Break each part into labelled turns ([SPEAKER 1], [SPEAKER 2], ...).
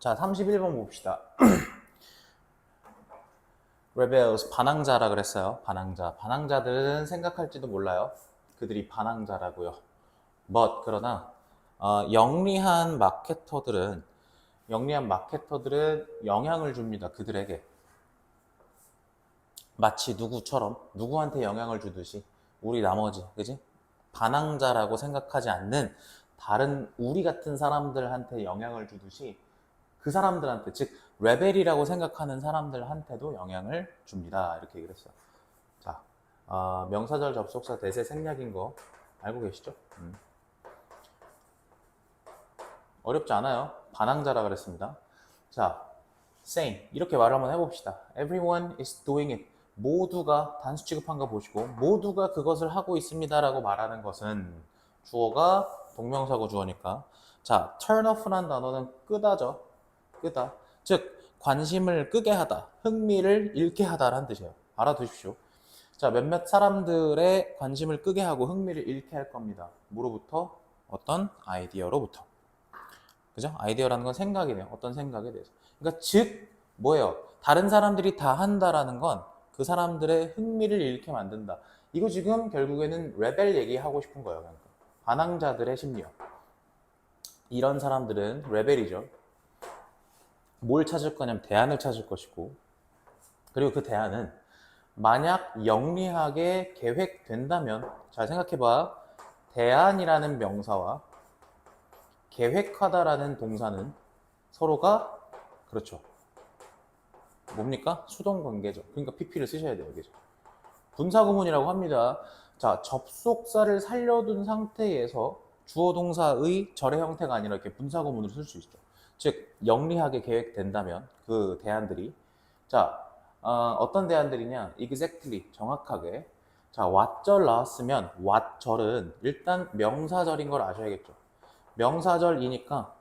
[SPEAKER 1] 자, 31번 봅시다. rebels, 반항자라 그랬어요. 반항자. 반항자들은 생각할지도 몰라요. 그들이 반항자라고요. but, 그러나 영리한 마케터들은 영향을 줍니다. 그들에게. 마치 누구한테 영향을 주듯이 우리 나머지, 그지? 반항자라고 생각하지 않는 다른 우리 같은 사람들한테 영향을 주듯이 그 사람들한테, 즉 레벨이라고 생각하는 사람들한테도 영향을 줍니다. 이렇게 얘기를 했어요. 자, 명사절 접속사 대세 생략인 거 알고 계시죠? 어렵지 않아요. 반항자라 그랬습니다. 자, same 이렇게 말을 한번 해봅시다. Everyone is doing it. 모두가 단수 취급한 거 보시고 모두가 그것을 하고 있습니다라고 말하는 것은 주어가 동명사고 주어니까. 자, turn off란 단어는 끄다죠. 끄다. 즉 관심을 끄게 하다, 흥미를 잃게 하다라는 뜻이에요. 알아두십시오. 자, 몇몇 사람들의 관심을 끄게 하고 흥미를 잃게 할 겁니다. 뭐로부터? 어떤 아이디어로부터. 그죠? 아이디어라는 건 생각이네요. 어떤 생각에 대해서. 그러니까 즉 뭐예요? 다른 사람들이 다 한다라는 건 그 사람들의 흥미를 잃게 만든다. 이거 지금 결국에는 레벨 얘기하고 싶은 거예요. 그러니까. 반항자들의 심리요. 이런 사람들은 레벨이죠. 뭘 찾을 거냐면 대안을 찾을 것이고, 그리고 그 대안은 만약 영리하게 계획된다면, 잘 생각해봐. 대안이라는 명사와 계획하다라는 동사는 서로가, 그렇죠, 뭡니까? 수동 관계죠. 그러니까 PP를 쓰셔야 돼요. 여기서. 분사구문이라고 합니다. 자, 접속사를 살려둔 상태에서 주어 동사의 절의 형태가 아니라 이렇게 분사구문으로 쓸 수 있죠. 즉 영리하게 계획된다면 그 대안들이, 자, 어떤 대안들이냐? exactly, 정확하게. 자, 왓절 나왔으면 왓절은 일단 명사절인 걸 아셔야겠죠. 명사절이니까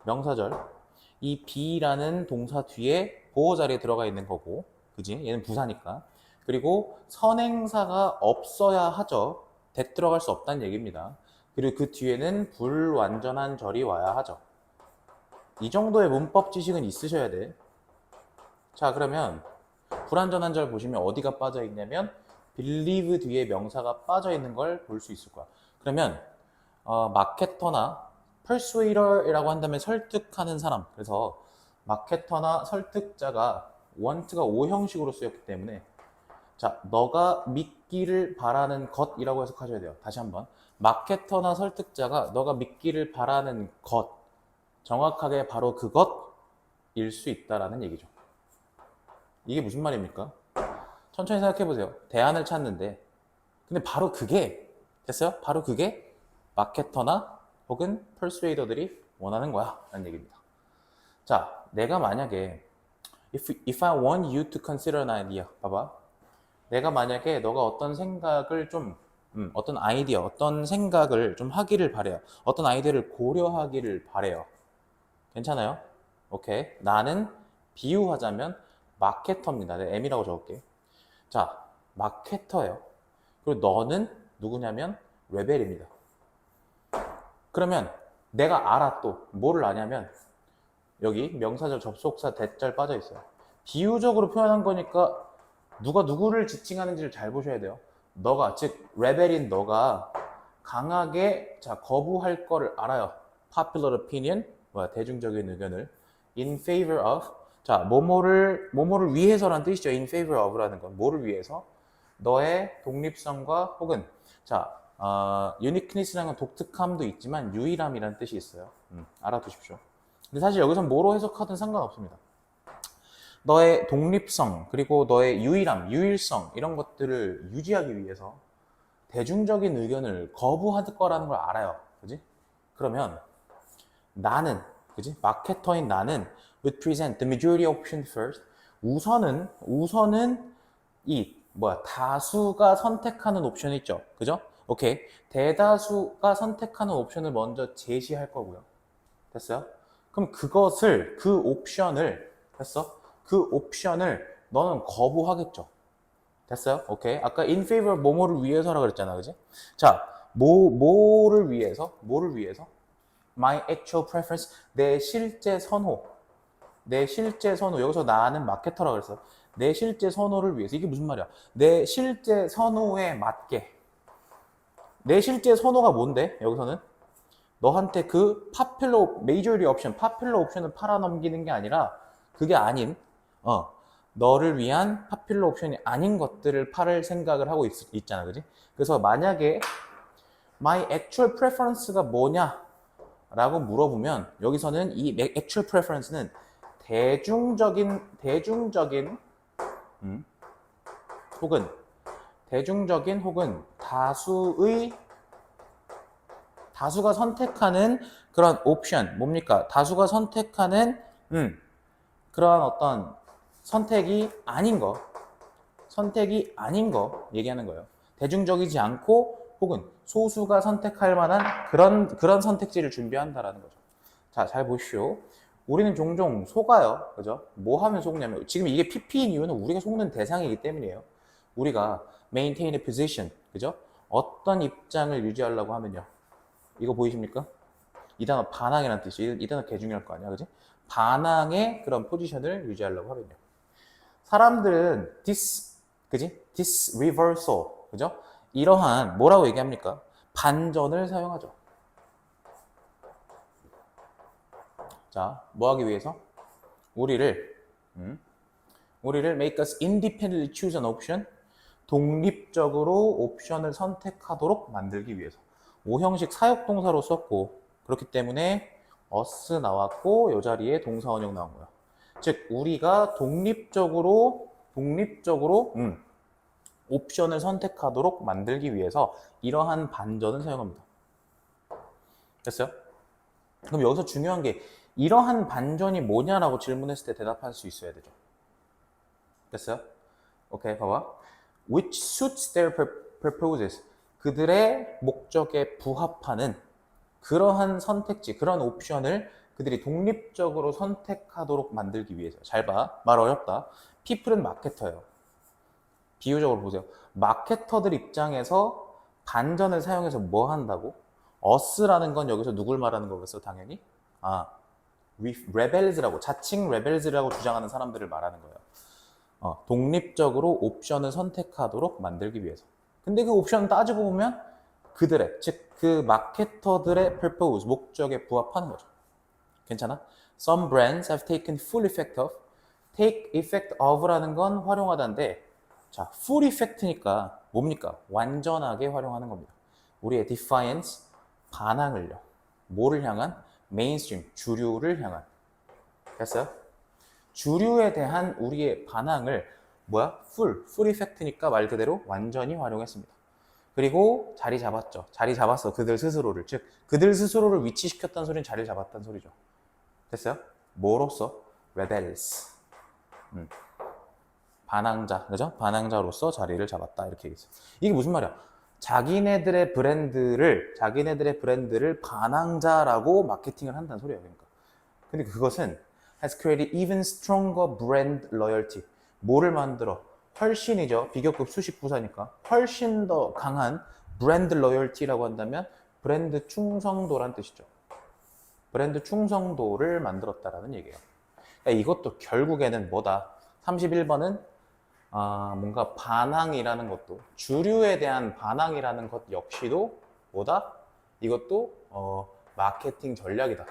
[SPEAKER 1] 명사절, 이 be라는 동사 뒤에 보호 자리에 들어가 있는 거고, 그지? 얘는 부사니까. 그리고 선행사가 없어야 하죠. that 들어갈 수 없다는 얘기입니다. 그리고 그 뒤에는 불완전한 절이 와야 하죠. 이 정도의 문법 지식은 있으셔야 돼. 자, 그러면 불완전한 절 보시면 어디가 빠져 있냐면 believe 뒤에 명사가 빠져 있는 걸 볼 수 있을 거야. 그러면 마케터나 persuader이라고 한다면 설득하는 사람. 그래서 마케터나 설득자가 want가 O 형식으로 쓰였기 때문에, 자, 너가 믿기를 바라는 것이라고 해석하셔야 돼요. 다시 한번. 마케터나 설득자가 너가 믿기를 바라는 것, 정확하게 바로 그것일 수 있다라는 얘기죠. 이게 무슨 말입니까? 천천히 생각해 보세요. 대안을 찾는데, 근데 바로 그게, 됐어요? 바로 그게 마케터나 혹은 퍼스웨이더들이 원하는 거야 라는 얘기입니다. 자, 내가 만약에 if I want you to consider an idea, 봐봐. 내가 만약에 너가 어떤 생각을 좀 어떤 아이디어, 어떤 생각을 좀 하기를 바래요. 어떤 아이디어를 고려하기를 바래요. 괜찮아요? 오케이. 나는 비유하자면 마케터입니다. 내가 M이라고 적을게. 자, 마케터예요. 그리고 너는 누구냐면 레벨입니다. 그러면 내가 알아. 또 뭐를 아냐면 여기 명사절 접속사 대절 빠져 있어요. 비유적으로 표현한 거니까 누가 누구를 지칭하는지를 잘 보셔야 돼요. 너가, 즉 레벨인 너가 강하게, 자, 거부할 거를 알아요. popular opinion, 대중적인 의견을 in favor of, 자, 뭐뭐를 위해서라는 뜻이죠. in favor of라는 건 뭐를 위해서? 너의 독립성과 혹은, 자, uniqueness라는 건 독특함도 있지만 유일함이라는 뜻이 있어요. 알아두십시오. 근데 사실 여기서 뭐로 해석하든 상관없습니다. 너의 독립성, 그리고 너의 유일함, 유일성, 이런 것들을 유지하기 위해서 대중적인 의견을 거부할 거라는 걸 알아요. 그지? 그러면 나는, 그지? 마케터인 나는 would present the majority option first. 우선은 다수가 선택하는 옵션 있죠. 그죠? 오케이. 대다수가 선택하는 옵션을 먼저 제시할 거고요. 됐어요? 그럼 그 옵션을, 됐어? 그 옵션을 너는 거부하겠죠. 됐어요? 오케이. 아까 in favor 뭐뭐를 위해서라고 그랬잖아. 그지? 자, 뭐를 위해서? my actual preference, 내 실제 선호. 내 실제 선호, 여기서 나는 마케터라고 그랬어. 내 실제 선호를 위해서. 이게 무슨 말이야? 내 실제 선호에 맞게. 내 실제 선호가 뭔데? 여기서는 너한테 그 파퓰러 메이저리 옵션, 파퓰러 옵션을 팔아넘기는 게 아니라 그게 아닌 너를 위한 파퓰러 옵션이 아닌 것들을 팔을 생각을 하고 있잖아, 그지? 그래서 만약에 my actual preference가 뭐냐? 라고 물어보면 여기서는 이 actual preference는 대중적인 혹은 다수가 선택하는 그런 옵션 뭡니까? 다수가 선택하는 그런 어떤 선택이 아닌 거 얘기하는 거예요. 대중적이지 않고 혹은 소수가 선택할 만한 그런 선택지를 준비한다라는 거죠. 자, 잘 보십시오. 우리는 종종 속아요. 그죠? 뭐 하면 속냐면 지금 이게 PP인 이유는 우리가 속는 대상이기 때문이에요. 우리가 maintain a position. 그죠? 어떤 입장을 유지하려고 하면요. 이거 보이십니까? 이 단어 반항이라는 뜻이 이 단어 개 중요할 거 아니야. 그지? 반항의 그런 포지션을 유지하려고 하면요. 사람들은 this reversal. 그죠? 이러한 뭐라고 얘기합니까? 반전을 사용하죠. 자, 뭐 하기 위해서? 우리를 make us independently choose an option. 독립적으로 옵션을 선택하도록 만들기 위해서. 5형식 사역동사로 썼고 그렇기 때문에 us 나왔고 이 자리에 동사원형 나온 거야. 즉 우리가 독립적으로 옵션을 선택하도록 만들기 위해서 이러한 반전을 사용합니다. 됐어요? 그럼 여기서 중요한 게 이러한 반전이 뭐냐라고 질문했을 때 대답할 수 있어야 되죠. 됐어요? 오케이, 봐봐. Which suits their purposes. 그들의 목적에 부합하는 그러한 선택지, 그런 옵션을 그들이 독립적으로 선택하도록 만들기 위해서. 잘 봐. 말 어렵다. people은 마케터예요. 비유적으로 보세요. 마케터들 입장에서 반전을 사용해서 뭐 한다고? us라는 건 여기서 누굴 말하는 거겠어, 당연히? rebels라고, 자칭 rebels라고 주장하는 사람들을 말하는 거예요. 독립적으로 옵션을 선택하도록 만들기 위해서. 근데 그 옵션 따지고 보면 그들의, 즉 그 마케터들의 purpose, 목적에 부합하는 거죠. 괜찮아? Some brands have taken full effect of. take effect of라는 건 활용하다인데 자, full effect니까 뭡니까? 완전하게 활용하는 겁니다. 우리의 defiance, 반항을요. 뭐를 향한? mainstream, 주류를 향한. 됐어요? 주류에 대한 우리의 반항을 뭐야? full effect니까 말 그대로 완전히 활용했습니다. 그리고 자리 잡았죠. 자리 잡았어. 그들 스스로를. 즉 그들 스스로를 위치시켰다는 소리는 자리를 잡았다는 소리죠. 됐어요? 뭐로써? rebels. 반항자, 그죠? 반항자로서 자리를 잡았다. 이렇게 얘기했어요. 이게 무슨 말이야? 자기네들의 브랜드를 반항자라고 마케팅을 한다는 소리예요. 그러니까. 근데 그것은 has created even stronger brand loyalty. 뭐를 만들어? 훨씬이죠. 비교급 수식 부사니까. 훨씬 더 강한 브랜드 로열티라고 한다면 브랜드 충성도란 뜻이죠. 브랜드 충성도를 만들었다라는 얘기예요. 그러니까 이것도 결국에는 뭐다? 31번은 뭔가 반항이라는 것도 주류에 대한 반항이라는 것 역시도 뭐다? 이것도 마케팅 전략이다.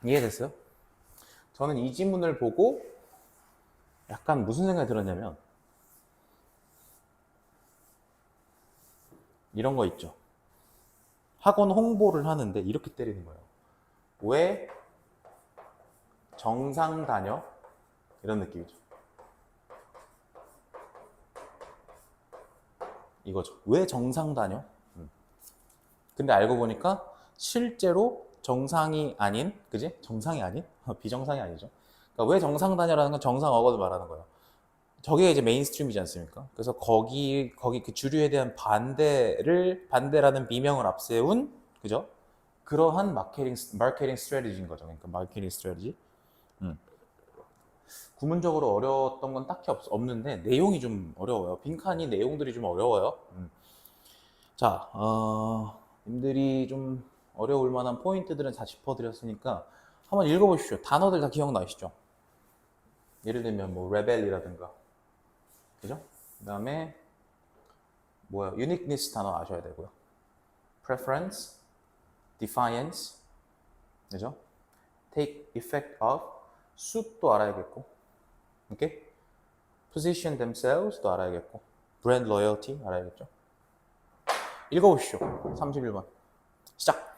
[SPEAKER 1] 이해됐어요? 저는 이 지문을 보고 약간 무슨 생각이 들었냐면 이런 거 있죠. 학원 홍보를 하는데 이렇게 때리는 거예요. 왜 정상 다녀? 이런 느낌이죠. 이거죠. 왜 정상 다녀? 근데 알고 보니까 실제로 정상이 아닌, 그지? 정상이 아닌? 비정상이 아니죠. 그러니까 왜 정상 다녀라는 건 정상 어거를 말하는 거예요. 저게 이제 메인스트림이지 않습니까? 그래서 거기 그 주류에 대한 반대라는 비명을 앞세운, 그죠? 그러한 마케팅 스트래티지인 거죠. 그러니까 마케팅 스트래티지. 구문적으로 어려웠던 건 딱히 없는데 내용이 좀 어려워요. 빈칸이 내용들이 좀 어려워요. 자, 님들이 좀 어려울 만한 포인트들은 다 짚어드렸으니까 한번 읽어보십시오. 단어들 다 기억나시죠? 예를 들면 뭐 레벨이라든가, 그죠? 그 다음에 뭐야? uniqueness 단어 아셔야 되고요. preference, defiance, 그죠? take effect of, suit도 알아야겠고, 오케이? position themselves도 알아야겠고, brand loyalty 알아야겠죠? 읽어보시죠. 31번. 시작!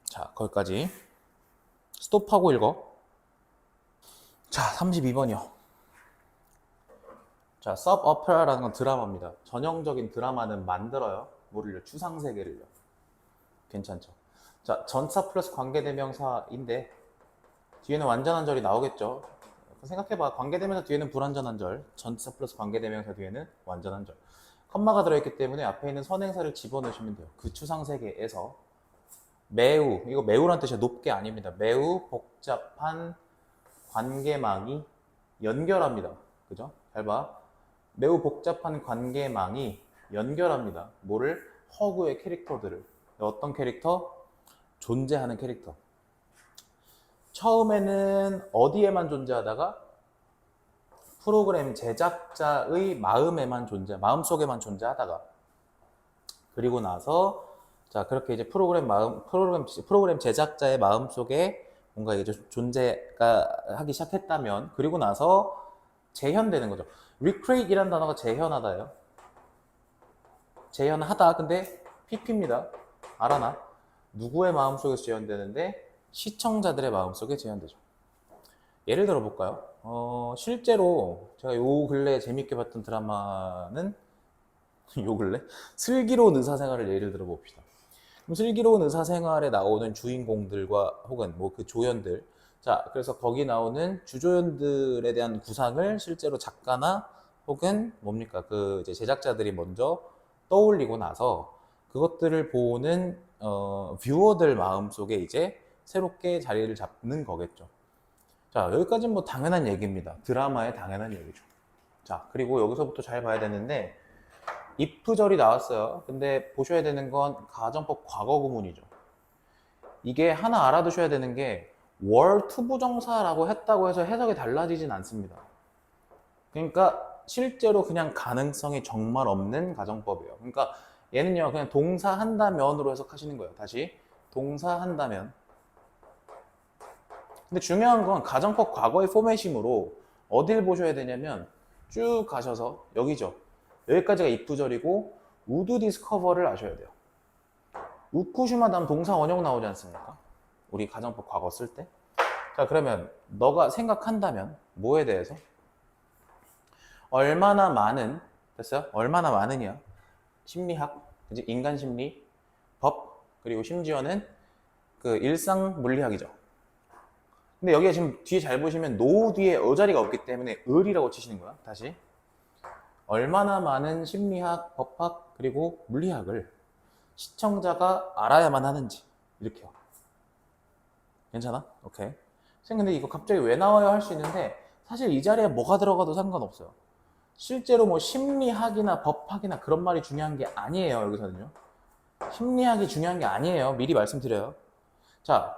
[SPEAKER 1] 자, 거기까지. 스톱하고 읽어. 자, 32번이요. 자, 서브 오페라라는 건 드라마입니다. 전형적인 드라마는 만들어요. 뭐를요? 추상세계를요. 괜찮죠? 자, 전사 플러스 관계대명사인데 뒤에는 완전한 절이 나오겠죠? 생각해봐. 관계대명사 뒤에는 불완전한 절, 전사 플러스 관계대명사 뒤에는 완전한 절. 컴마가 들어있기 때문에 앞에 있는 선행사를 집어넣으시면 돼요. 그 추상세계에서 매우, 이거 매우란 뜻이야. 높게 아닙니다. 매우 복잡한 관계망이 연결합니다. 그죠? 잘 봐. 매우 복잡한 관계망이 연결합니다. 뭐를? 허구의 캐릭터들을. 어떤 캐릭터? 존재하는 캐릭터. 처음에는 어디에만 존재하다가 프로그램 제작자의 마음에만 마음속에만 존재하다가 그리고 나서 자, 그렇게 이제 프로그램 제작자의 마음속에 뭔가 이제 존재가 하기 시작했다면 그리고 나서 재현되는 거죠. recreate이라는 단어가 재현하다예요. 재현하다. 근데 PP입니다. 알아나? 누구의 마음속에서 재현되는데 시청자들의 마음속에 재현되죠. 예를 들어 볼까요? 실제로 제가 요 근래 재밌게 봤던 드라마는 요 근래? 슬기로운 의사생활을 예를 들어 봅시다. 그럼 슬기로운 의사생활에 나오는 주인공들과 혹은 뭐 그 조연들, 자, 그래서 거기 나오는 주조연들에 대한 구상을 실제로 작가나 혹은 뭡니까 그 이제 제작자들이 먼저 떠올리고 나서 그것들을 보는 뷰어들 마음속에 이제 새롭게 자리를 잡는 거겠죠. 자, 여기까지는 뭐 당연한 얘기입니다. 드라마의 당연한 얘기죠. 자, 그리고 여기서부터 잘 봐야 되는데 if절이 나왔어요. 근데 보셔야 되는 건 가정법 과거 구문이죠. 이게 하나 알아두셔야 되는 게 월 투부정사라고 했다고 해서 해석이 달라지진 않습니다. 그러니까 실제로 그냥 가능성이 정말 없는 가정법이에요. 그러니까 얘는요 그냥 동사 한다면으로 해석하시는 거예요. 다시 동사 한다면. 근데 중요한 건 가정법 과거의 포맷이므로 어딜 보셔야 되냐면 쭉 가셔서 여기죠. 여기까지가 if절이고 would discover를 아셔야 돼요. 우쿠슈마 다음 동사 원형 나오지 않습니까? 우리 가정법 과거 쓸 때. 자, 그러면 너가 생각한다면 뭐에 대해서? 얼마나 많은, 됐어요? 얼마나 많으냐? 심리학, 그지? 인간 심리, 법, 그리고 심지어는 그 일상 물리학이죠. 근데 여기에 지금 뒤에 잘 보시면 노 뒤에 어자리가 없기 때문에 을이라고 치시는 거야. 다시. 얼마나 많은 심리학, 법학, 그리고 물리학을 시청자가 알아야만 하는지. 이렇게요. 괜찮아? 오케이. 선생님, 근데 이거 갑자기 왜 나와요? 할 수 있는데, 사실 이 자리에 뭐가 들어가도 상관없어요. 실제로 뭐 심리학이나 법학이나 그런 말이 중요한 게 아니에요, 여기서는요. 심리학이 중요한 게 아니에요. 미리 말씀드려요. 자,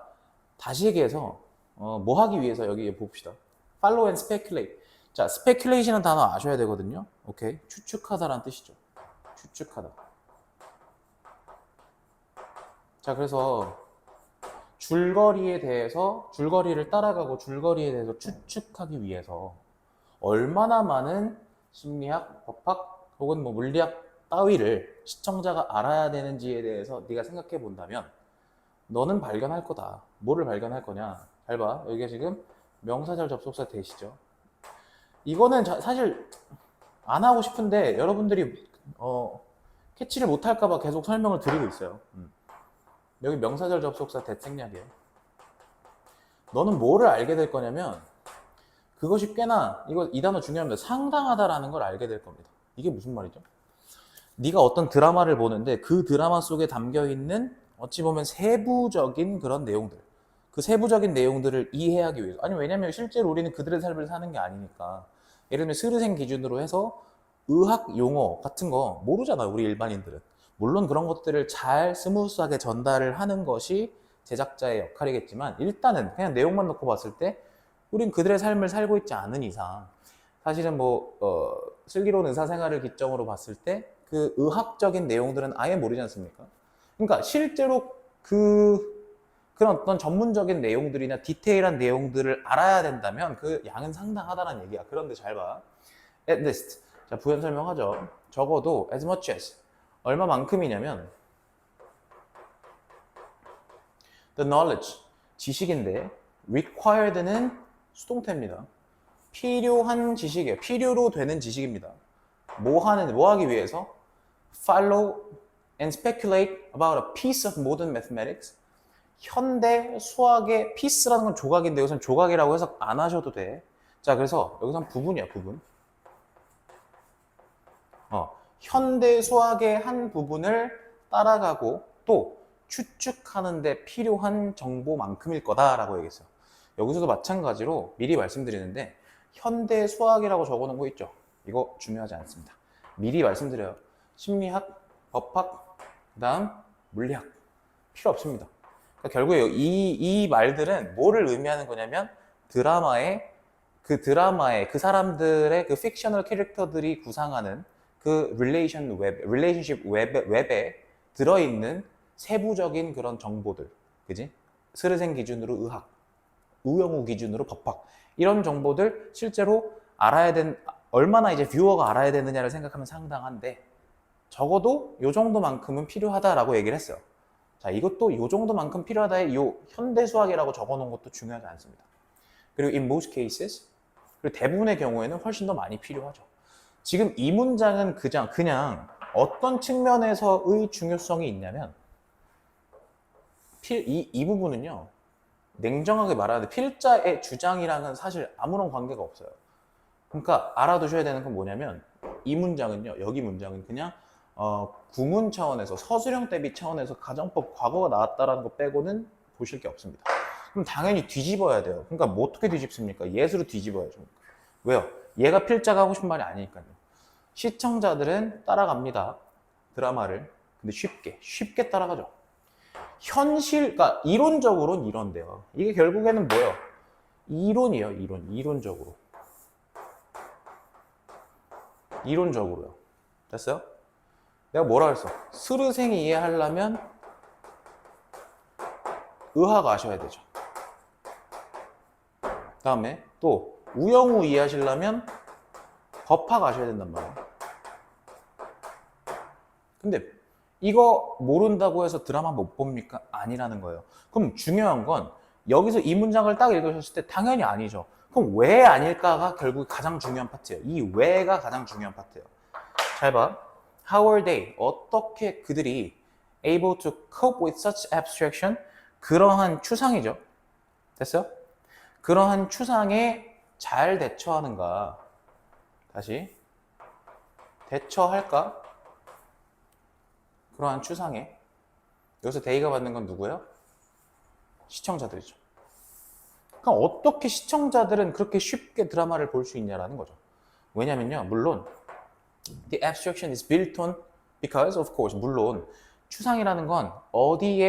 [SPEAKER 1] 다시 얘기해서, 뭐 하기 위해서 여기 봅시다. Follow and speculate. 자, speculation은 단어 아셔야 되거든요. 오케이. 추측하다라는 뜻이죠. 추측하다. 자, 그래서 줄거리를 따라가고 줄거리에 대해서 추측하기 위해서 얼마나 많은 심리학, 법학 혹은 뭐 물리학 따위를 시청자가 알아야 되는지에 대해서 네가 생각해 본다면 너는 발견할 거다. 뭐를 발견할 거냐? 잘 봐. 여기가 지금 명사절 접속사 대시죠. 이거는 사실 안 하고 싶은데 여러분들이 캐치를 못할까 봐 계속 설명을 드리고 있어요. 여기 명사절 접속사 대생략이에요. 너는 뭐를 알게 될 거냐면 그것이 꽤나 이 단어 중요합니다. 상당하다라는 걸 알게 될 겁니다. 이게 무슨 말이죠? 네가 어떤 드라마를 보는데 그 드라마 속에 담겨 있는 어찌 보면 세부적인 그런 내용들, 그 세부적인 내용들을 이해하기 위해서. 아니 왜냐면 실제로 우리는 그들의 삶을 사는 게 아니니까. 예를 들면 스르생 기준으로 해서 의학 용어 같은 거 모르잖아요, 우리 일반인들은. 물론 그런 것들을 잘 스무스하게 전달을 하는 것이 제작자의 역할이겠지만 일단은 그냥 내용만 놓고 봤을 때 우린 그들의 삶을 살고 있지 않은 이상 사실은 슬기로운 의사생활을 기점으로 봤을 때 그 의학적인 내용들은 아예 모르지 않습니까? 그러니까 실제로 그런 어떤 전문적인 내용들이나 디테일한 내용들을 알아야 된다면 그 양은 상당하다는 얘기야. 그런데 잘 봐. At least. 자, 부연 설명하죠. 적어도 as much as. 얼마만큼이냐면 the knowledge. 지식인데 required는 수동태입니다. 필요한 지식이에요. 필요로 되는 지식입니다. 뭐 하기 위해서? Follow and speculate about a piece of modern mathematics. 현대 수학의 piece라는 건 조각인데 여기서는 조각이라고 해석 안 하셔도 돼. 자, 그래서 여기서는 부분이야, 부분. 현대 수학의 한 부분을 따라가고 또 추측하는데 필요한 정보만큼일 거다라고 얘기했어요. 여기서도 마찬가지로 미리 말씀드리는데 현대 수학이라고 적어놓은 거 있죠? 이거 중요하지 않습니다. 미리 말씀드려요. 심리학, 법학, 그 다음 물리학 필요 없습니다. 그러니까 결국에 이 말들은 뭐를 의미하는 거냐면 드라마의 그 사람들의 그 픽셔널 캐릭터들이 구상하는 그 릴레이션십 웹에 들어있는 세부적인 그런 정보들, 그지? 스르생 기준으로 의학, 우영우 기준으로 법학, 이런 정보들 실제로 얼마나 이제 뷰어가 알아야 되느냐를 생각하면 상당한데 적어도 요 정도만큼은 필요하다라고 얘기를 했어요. 자, 이것도 요 정도만큼 필요하다에 요 현대 수학이라고 적어 놓은 것도 중요하지 않습니다. 그리고 in most cases, 그리고 대부분의 경우에는 훨씬 더 많이 필요하죠. 지금 이 문장은 그냥 어떤 측면에서의 중요성이 있냐면 이 부분은요, 냉정하게 말하는데 필자의 주장이랑은 사실 아무런 관계가 없어요. 그러니까 알아두셔야 되는 건 뭐냐면 이 문장은요, 여기 문장은 그냥 구문 차원에서 서술형 대비 차원에서 가정법 과거가 나왔다라는 거 빼고는 보실 게 없습니다. 그럼 당연히 뒤집어야 돼요. 그러니까 뭐 어떻게 뒤집습니까? 예수로 뒤집어야죠. 왜요? 얘가 필자가 하고 싶은 말이 아니니까요. 시청자들은 따라갑니다. 드라마를. 근데 쉽게 따라가죠. 그러니까 이론적으로는 이런데요. 이게 결국에는 뭐예요? 이론이에요, 이론적으로. 이론적으로요. 됐어요? 내가 뭐라 그랬어? 스르생이 이해하려면 의학 아셔야 되죠. 다음에 또 우영우 이해하시려면 법학 아셔야 된단 말이에요. 근데 이거 모른다고 해서 드라마 못 봅니까? 아니라는 거예요. 그럼 중요한 건 여기서 이 문장을 딱 읽으셨을 때 당연히 아니죠. 그럼 왜 아닐까가 결국 가장 중요한 파트예요. 이 왜가 가장 중요한 파트예요. 잘 봐. How are they? 어떻게 그들이 able to cope with such abstraction? 그러한 추상이죠. 됐어요? 그러한 추상에 잘 대처하는가? 다시 대처할까? 그러한 추상에. 여기서 대의가 받는 건 누구예요? 시청자들이죠. 그럼 어떻게 시청자들은 그렇게 쉽게 드라마를 볼 수 있냐라는 거죠. 왜냐면요, 물론 the abstraction is built on because of course, 물론 추상이라는 건 어디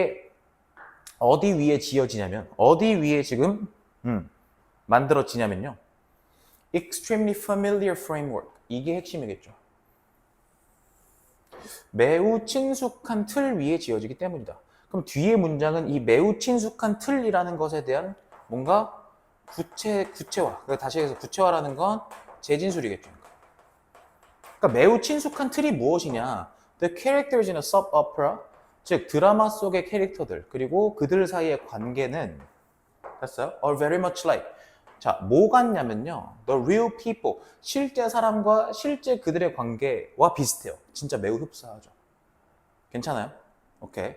[SPEAKER 1] 위에 지어지냐면, 어디 위에 지금 만들어지냐면요, extremely familiar framework, 이게 핵심이겠죠. 매우 친숙한 틀 위에 지어지기 때문이다. 그럼 뒤에 문장은 이 매우 친숙한 틀이라는 것에 대한 뭔가 구체화. 다시 해서 구체화라는 건 재진술이겠죠. 그러니까 매우 친숙한 틀이 무엇이냐? The characters in a soap opera, 즉 드라마 속의 캐릭터들 그리고 그들 사이의 관계는 됐어요? Are very much like. 자, 뭐 같냐면요, the real people, 실제 사람과 실제 그들의 관계와 비슷해요. 진짜 매우 흡사하죠. 괜찮아요? 오케이.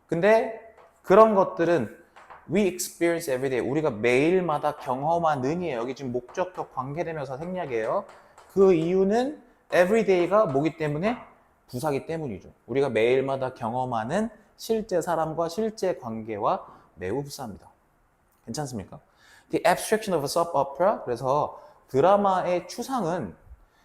[SPEAKER 1] 근데 그런 것들은 We experience every day. 우리가 매일마다 경험하는이에요. 여기 지금 목적격 관계대명사 생략이에요. 그 이유는 every day가 뭐기 때문에? 부사기 때문이죠. 우리가 매일마다 경험하는 실제 사람과 실제 관계와 매우 흡사합니다. 괜찮습니까? The abstraction of a soap opera. 그래서 드라마의 추상은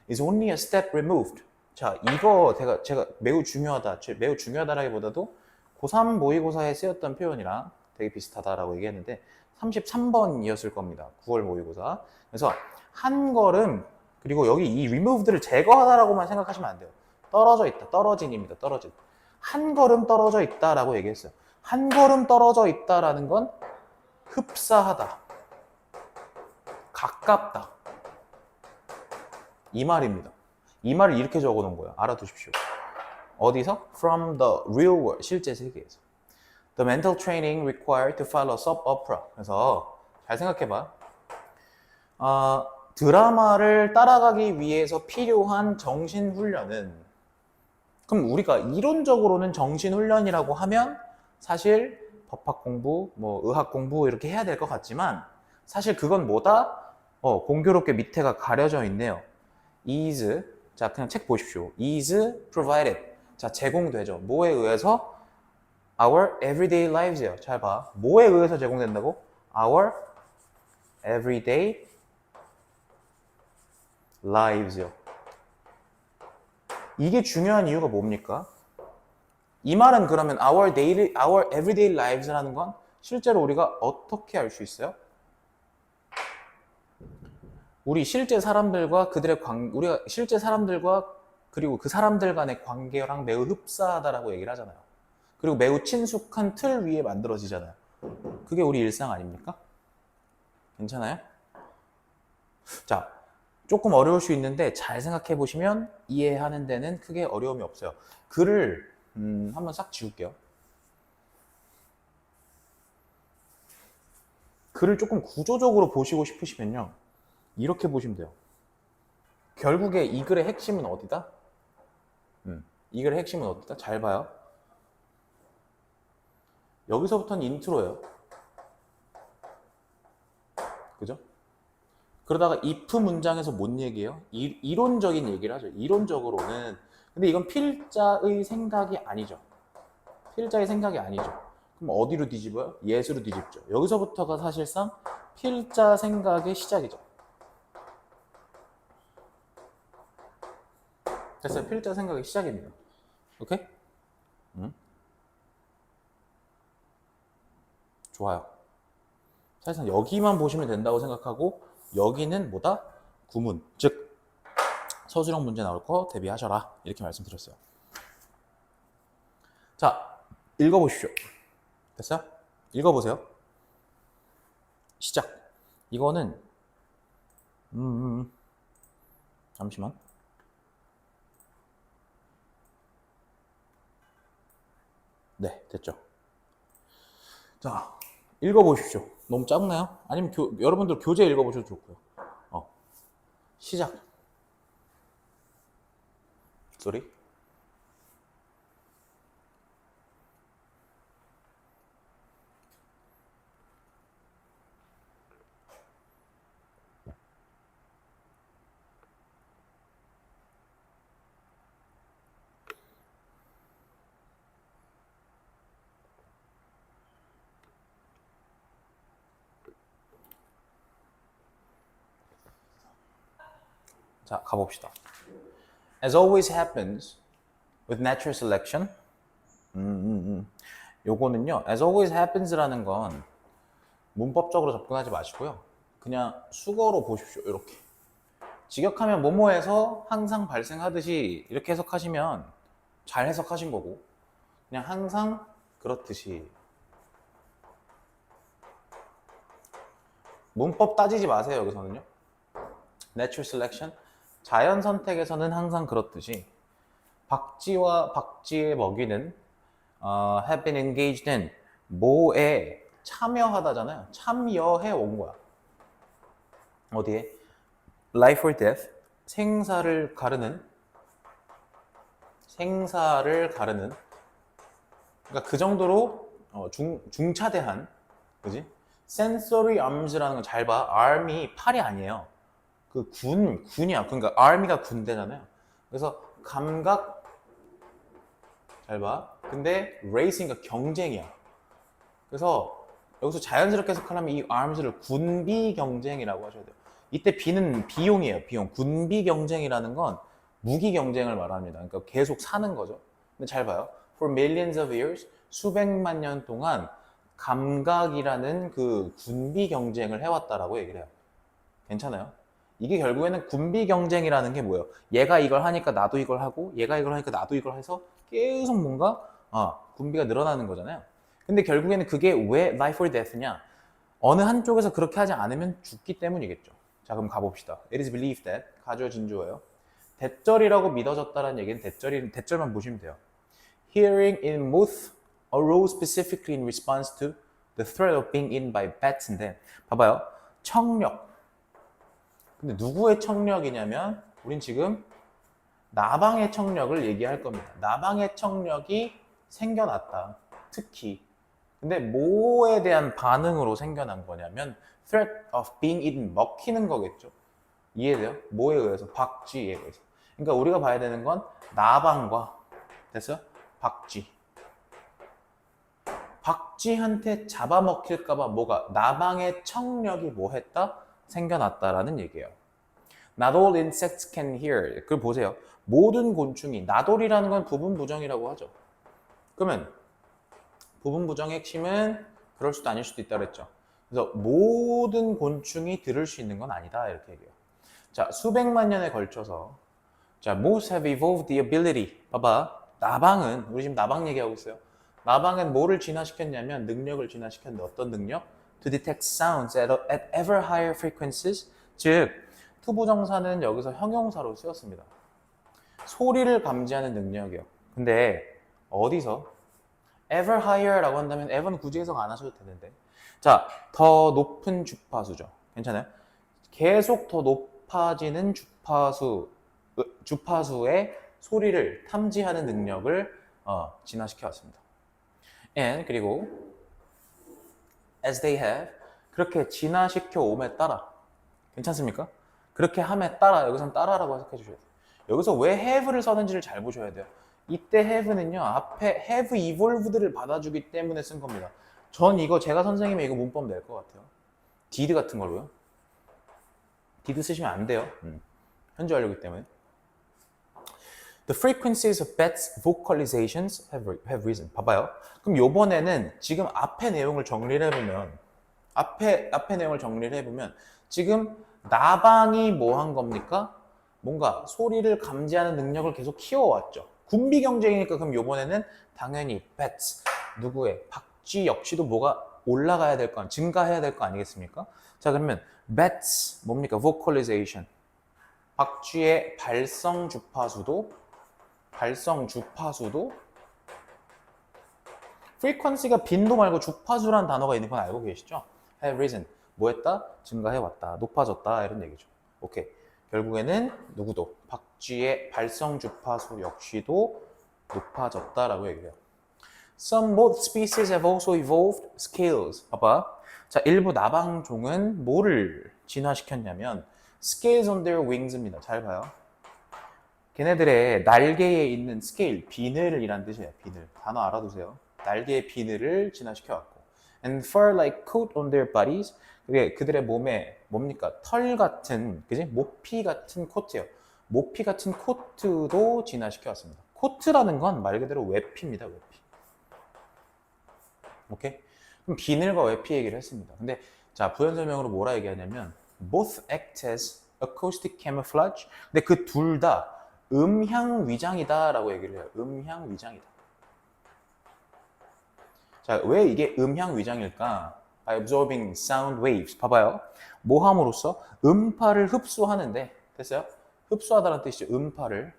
[SPEAKER 1] is only a step removed. 자, 이거 제가 매우 중요하다라기보다도 고3 모의고사에 쓰였던 표현이랑 되게 비슷하다라고 얘기했는데 33번이었을 겁니다. 9월 모의고사. 그래서 한 걸음, 그리고 여기 이 removed를 제거하다라고만 생각하시면 안 돼요. 떨어져 있다, 떨어진입니다. 떨어진. 한 걸음 떨어져 있다라고 얘기했어요. 한 걸음 떨어져 있다라는 건 흡사하다, 가깝다, 이 말입니다. 이 말을 이렇게 적어 놓은 거예요. 알아두십시오. 어디서? From the real world, 실제 세계에서. The mental training required to follow soap opera. 그래서 잘 생각해봐. 드라마를 따라가기 위해서 필요한 정신훈련은, 그럼 우리가 이론적으로는 정신훈련이라고 하면 사실 법학 공부, 뭐 의학 공부 이렇게 해야 될 것 같지만 사실 그건 뭐다? 공교롭게 밑에가 가려져 있네요. is, 자 그냥 책 보십시오. is provided. 자 제공되죠. 뭐에 의해서? Our everyday lives예요. 잘 봐. 뭐에 의해서 제공된다고? Our everyday lives요. 이게 중요한 이유가 뭡니까? 이 말은 그러면 our everyday lives라는 건 실제로 우리가 어떻게 알 수 있어요? 우리 실제 사람들과 우리가 실제 사람들과 그리고 그 사람들 간의 관계랑 매우 흡사하다라고 얘기를 하잖아요. 그리고 매우 친숙한 틀 위에 만들어지잖아요. 그게 우리 일상 아닙니까? 괜찮아요? 자, 조금 어려울 수 있는데 잘 생각해 보시면 이해하는 데는 크게 어려움이 없어요. 글을 한번 싹 지울게요. 글을 조금 구조적으로 보시고 싶으시면요. 이렇게 보시면 돼요. 결국에 이 글의 핵심은 어디다? 이 글의 핵심은 어디다? 잘 봐요. 여기서부터는 인트로예요. 그죠? 그러다가 if 문장에서 뭔 얘기예요? 이론적인 얘기를 하죠. 이론적으로는. 근데 이건 필자의 생각이 아니죠. 필자의 생각이 아니죠. 그럼 어디로 뒤집어요? 예수로 뒤집죠. 여기서부터가 사실상 필자 생각의 시작이죠. 됐어요. 필자 생각의 시작입니다. 오케이? 좋아요. 사실상 여기만 보시면 된다고 생각하고 여기는 뭐다? 구문. 즉 서술형 문제 나올 거 대비하셔라. 이렇게 말씀드렸어요. 자, 읽어보십시오. 됐어요? 읽어보세요. 시작. 이거는 잠시만. 네, 됐죠. 자, 읽어보십시오. 너무 작나요? 아니면 여러분들 교재 읽어보셔도 좋고요. 시작. 소리. 자, 가봅시다. As always happens with natural selection. 요거는요, as always happens라는 건 문법적으로 접근하지 마시고요. 그냥 수거로 보십시오. 이렇게. 직역하면 뭐뭐해서 항상 발생하듯이 이렇게 해석하시면 잘 해석하신 거고, 그냥 항상 그렇듯이. 문법 따지지 마세요. 여기서는요. Natural selection. 자연 선택에서는 항상 그렇듯이 박쥐와 박쥐의 먹이는 have been engaged in 뭐에 참여하다잖아요. 참여해 온 거야. 어디에? Life or death. 생사를 가르는. 그러니까 그 정도로 중차대한 그지? sensory arms라는 건 잘 봐. arm이 팔이 아니에요. 그 군이야. 그러니까 army가 군대잖아요. 그래서 감각 잘 봐. 근데 race니까 경쟁이야. 그래서 여기서 자연스럽게 해석하려면 이 arms를 군비 경쟁이라고 하셔야 돼요. 이때 B는 비용이에요. 비용. 군비 경쟁이라는 건 무기 경쟁을 말합니다. 그러니까 계속 사는 거죠. 근데 잘 봐요. For millions of years, 수백만 년 동안 감각이라는 그 군비 경쟁을 해왔다라고 얘기를 해요. 괜찮아요? 이게 결국에는 군비 경쟁이라는 게 뭐예요? 얘가 이걸 하니까 나도 이걸 하고 얘가 이걸 하니까 나도 이걸 해서 계속 뭔가 군비가 늘어나는 거잖아요. 근데 결국에는 그게 왜 life or death냐? 어느 한쪽에서 그렇게 하지 않으면 죽기 때문이겠죠. 자, 그럼 가봅시다. It is believed that 가져진주어예요. 대절이라고 믿어졌다는 얘기는 대절만 보시면 돼요. Hearing in Muth arose specifically in response to the threat of being eaten by bats인데 봐봐요. 청력. 근데 누구의 청력이냐면 우린 지금 나방의 청력을 얘기할 겁니다. 나방의 청력이 생겨났다. 특히. 근데 뭐에 대한 반응으로 생겨난 거냐면 threat of being eaten, 먹히는 거겠죠. 이해돼요? 뭐에 의해서? 박쥐에 의해서. 그러니까 우리가 봐야 되는 건 나방과 됐어요? 박쥐. 박쥐한테 잡아먹힐까봐 뭐가? 나방의 청력이 뭐 했다? 생겨났다라는 얘기예요. Not all insects can hear. 그걸 보세요. 모든 곤충이, 나돌이라는 건 부분부정이라고 하죠. 그러면 부분부정의 핵심은 그럴 수도 아닐 수도 있다 그랬죠. 그래서 모든 곤충이 들을 수 있는 건 아니다 이렇게 얘기해요. 자, 수백만 년에 걸쳐서 자, most have evolved the ability. 봐봐. 나방은 우리 지금 나방 얘기하고 있어요. 나방은 뭐를 진화시켰냐면 능력을 진화시켰는데 어떤 능력? To detect sounds at ever higher frequencies. 즉 투부정사는 여기서 형용사로 쓰였습니다. 소리를 감지하는 능력이요. 근데 어디서? ever higher라고 한다면 ever는 굳이 해석 안 하셔도 되는데. 자, 더 높은 주파수죠. 괜찮아요? 계속 더 높아지는 주파수의 소리를 탐지하는 능력을 진화시켜 왔습니다. And 그리고 as they have 그렇게 진화시켜 옴에 따라 괜찮습니까? 그렇게 함에 따라 여기서는 따라라고 해석해 주셔야 돼요. 여기서 왜 have를 썼는지를 잘 보셔야 돼요. 이때 have는요 앞에 have evolved를 받아주기 때문에 쓴 겁니다. 전 이거 제가 선생님이 이거 문법 낼 것 같아요. did 같은 걸로요. did 쓰시면 안 돼요. 현재 완료이기 때문에. The frequencies of bats' vocalizations have risen. 봐봐요. 그럼 요번에는 지금 앞에 내용을 정리를 해보면 앞에 내용을 정리를 해보면 지금 나방이 뭐 한 겁니까? 뭔가 소리를 감지하는 능력을 계속 키워왔죠. 군비 경쟁이니까 그럼 요번에는 당연히 bats 누구의 박쥐 역시도 뭐가 올라가야 될 거, 증가해야 될 거 아니겠습니까? 자 그러면 bats 뭡니까? vocalization 박쥐의 발성 주파수도 frequency가 빈도 말고 주파수라는 단어가 있는 건 알고 계시죠? have risen 뭐 했다? 증가해왔다, 높아졌다 이런 얘기죠. 오케이. 결국에는 누구도 박쥐의 발성 주파수 역시도 높아졌다라고 얘기해요. Some moth species have also evolved scales. 봐봐. 자, 일부 나방종은 뭐를 진화시켰냐면 scales on their wings입니다. 잘 봐요. 걔네들의 날개에 있는 스케일, 비늘이란 뜻이에요. 비늘. 단어 알아두세요. 날개의 비늘을 진화시켜왔고. And fur-like coat on their bodies. 그게 그들의 몸에 뭡니까? 털 같은, 그지? 모피 같은 코트예요. 모피 같은 코트도 진화시켜왔습니다. 코트라는 건 말 그대로 외피입니다. 외피. 오케이? 그럼 비늘과 외피 얘기를 했습니다. 근데 자 부연 설명으로 뭐라 얘기하냐면 both act as acoustic camouflage. 근데 그 둘 다 음향 위장이다라고 얘기를 해요. 음향 위장이다. 자, 왜 이게 음향 위장일까? By absorbing sound waves. 봐봐요. 뭐 함으로써? 음파를 흡수하는데, 됐어요? 흡수하다는 뜻이죠. 음파를.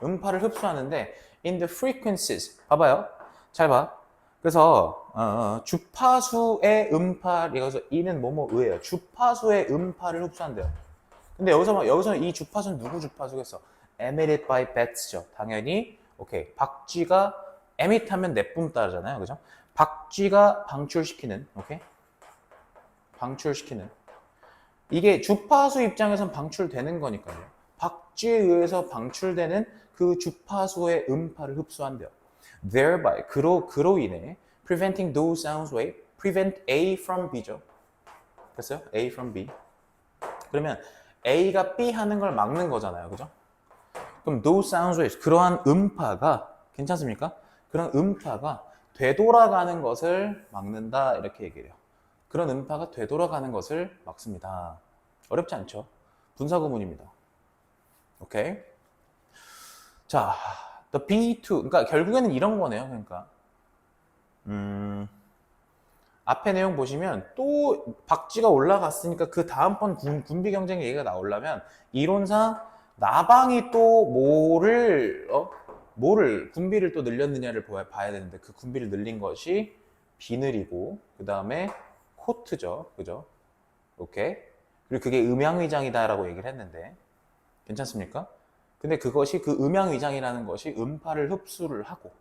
[SPEAKER 1] 음파를 흡수하는데, in the frequencies. 봐봐요. 잘 봐. 그래서, 주파수의 음파, 여기서 이는 뭐뭐의예요. 주파수의 음파를 흡수한대요. 근데 여기서 이 주파수는 누구 주파수겠어? emitted by bats죠. 당연히, 오케이. 박쥐가 emit 하면 내뿜 따르잖아요. 그죠? 박쥐가 방출시키는, 오케이? 방출시키는. 이게 주파수 입장에선 방출되는 거니까요. 박쥐에 의해서 방출되는 그 주파수의 음파를 흡수한대요. Thereby, 그로 인해 preventing those sounds wave, prevent A from B죠. 됐어요? A from B. 그러면 A가 B 하는 걸 막는 거잖아요. 그죠? 그럼 those sounds waves, 그러한 음파가 괜찮습니까? 그런 음파가 되돌아가는 것을 막는다 이렇게 얘기해요. 그런 음파가 되돌아가는 것을 막습니다. 어렵지 않죠? 분사구문입니다. 오케이. 자, the B2, 그러니까 결국에는 이런 거네요. 그러니까 앞에 내용 보시면 또 박쥐가 올라갔으니까 그 다음번 군비 경쟁 얘기가 나오려면 이론상 나방이 또 뭐를 군비를 또 늘렸느냐를 봐야 되는데 그 군비를 늘린 것이 비늘이고 그 다음에 코트죠, 그죠? 오케이. 그리고 그게 음양위장이다라고 얘기를 했는데 괜찮습니까? 근데 그것이 그 음양위장이라는 것이 음파를 흡수를 하고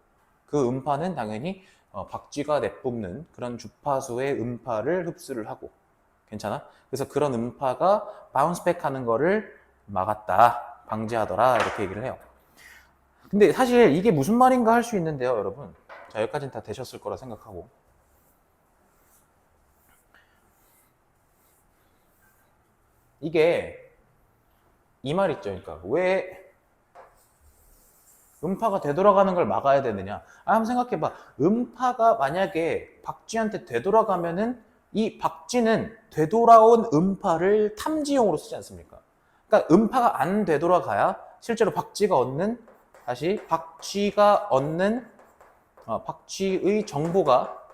[SPEAKER 1] 그 음파는 당연히 박쥐가 내뿜는 그런 주파수의 음파를 흡수를 하고 괜찮아? 그래서 그런 음파가 바운스백 하는 거를 막았다, 방지하더라 이렇게 얘기를 해요. 근데 사실 이게 무슨 말인가 할 수 있는데요, 여러분. 자, 여기까지는 다 되셨을 거라 생각하고 이게 이 말 있죠. 그러니까 왜 음파가 되돌아가는 걸 막아야 되느냐? 한번 생각해봐. 음파가 만약에 박쥐한테 되돌아가면은 이 박쥐는 되돌아온 음파를 탐지용으로 쓰지 않습니까? 그러니까 음파가 안 되돌아가야 실제로 박쥐가 얻는 박쥐의 정보가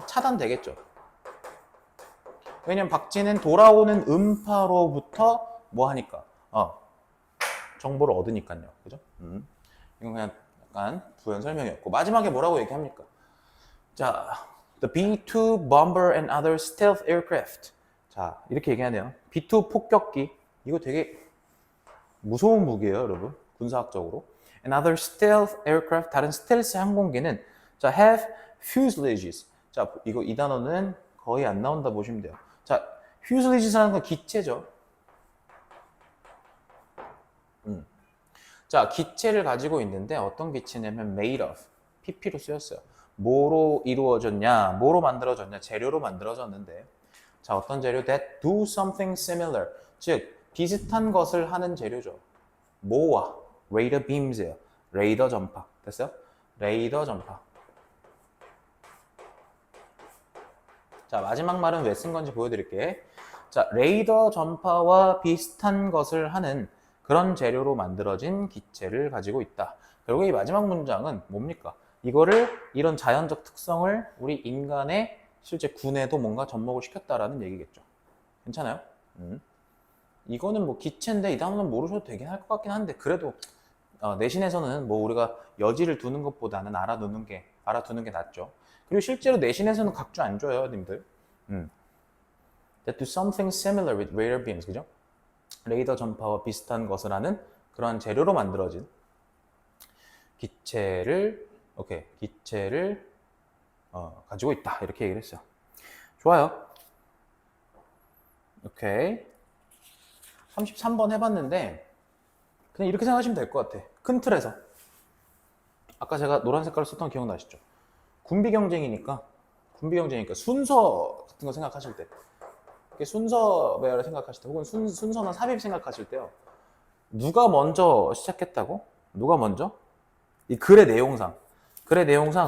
[SPEAKER 1] 차단되겠죠. 왜냐면 박쥐는 돌아오는 음파로부터 뭐 하니까 정보를 얻으니까요. 그죠? 이건 그냥 약간 부연 설명이었고 마지막에 뭐라고 얘기합니까? 자, the B-2 bomber and other stealth aircraft. 자, 이렇게 얘기하네요. B-2 폭격기. 이거 되게 무서운 무기예요, 여러분. 군사학적으로. And other stealth aircraft, 다른 스텔스 항공기는 자, have fuselages. 자, 이 단어는 거의 안 나온다 보시면 돼요. 자, fuselages라는 건 기체죠. 자, 기체를 가지고 있는데 어떤 기체냐면 made of, pp로 쓰였어요. 뭐로 이루어졌냐, 뭐로 만들어졌냐, 재료로 만들어졌는데 자, 어떤 재료? that do something similar, 즉 비슷한 것을 하는 재료죠. 뭐와? radar beams예요. 레이더 전파. 됐어요? 레이더 전파. 자, 마지막 말은 왜 쓴 건지 보여드릴게. 자, 레이더 전파와 비슷한 것을 하는 그런 재료로 만들어진 기체를 가지고 있다. 결국 이 마지막 문장은 뭡니까? 이런 자연적 특성을 우리 인간의 실제 군에도 뭔가 접목을 시켰다라는 얘기겠죠. 괜찮아요? 이거는 뭐 기체인데 이 단어는 모르셔도 되긴 할 것 같긴 한데 그래도 내신에서는 뭐 우리가 여지를 두는 것보다는 알아두는 게 낫죠. 그리고 실제로 내신에서는 각주 안 줘요, 님들. That do something similar with radar beams, 그죠? 레이더 전파와 비슷한 것을 하는 그러한 재료로 만들어진 기체를 가지고 있다. 이렇게 얘기를 했어요. 좋아요. 오케이. 33번 해봤는데 그냥 이렇게 생각하시면 될 것 같아. 큰 틀에서. 아까 제가 노란 색깔을 썼던 거 기억나시죠? 군비 경쟁이니까 순서 같은 거 생각하실 때 순서 배열을 생각하실 때 혹은 순서나 삽입 생각하실 때요. 누가 먼저 시작했다고? 누가 먼저? 이 글의 내용상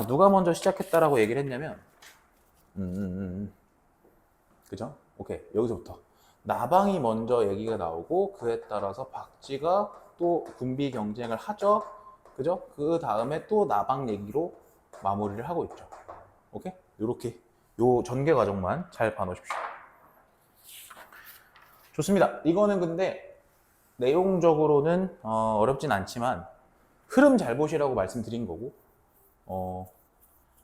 [SPEAKER 1] 누가 먼저 시작했다라고 얘기를 했냐면 그죠? 오케이. 여기서부터 나방이 먼저 얘기가 나오고 그에 따라서 박쥐가 또 군비 경쟁을 하죠. 그죠? 그 다음에 또 나방 얘기로 마무리를 하고 있죠. 오케이? 요렇게 요 전개 과정만 잘 봐놓으십시오. 좋습니다. 이거는 근데 내용적으로는 어렵진 않지만 흐름 잘 보시라고 말씀드린 거고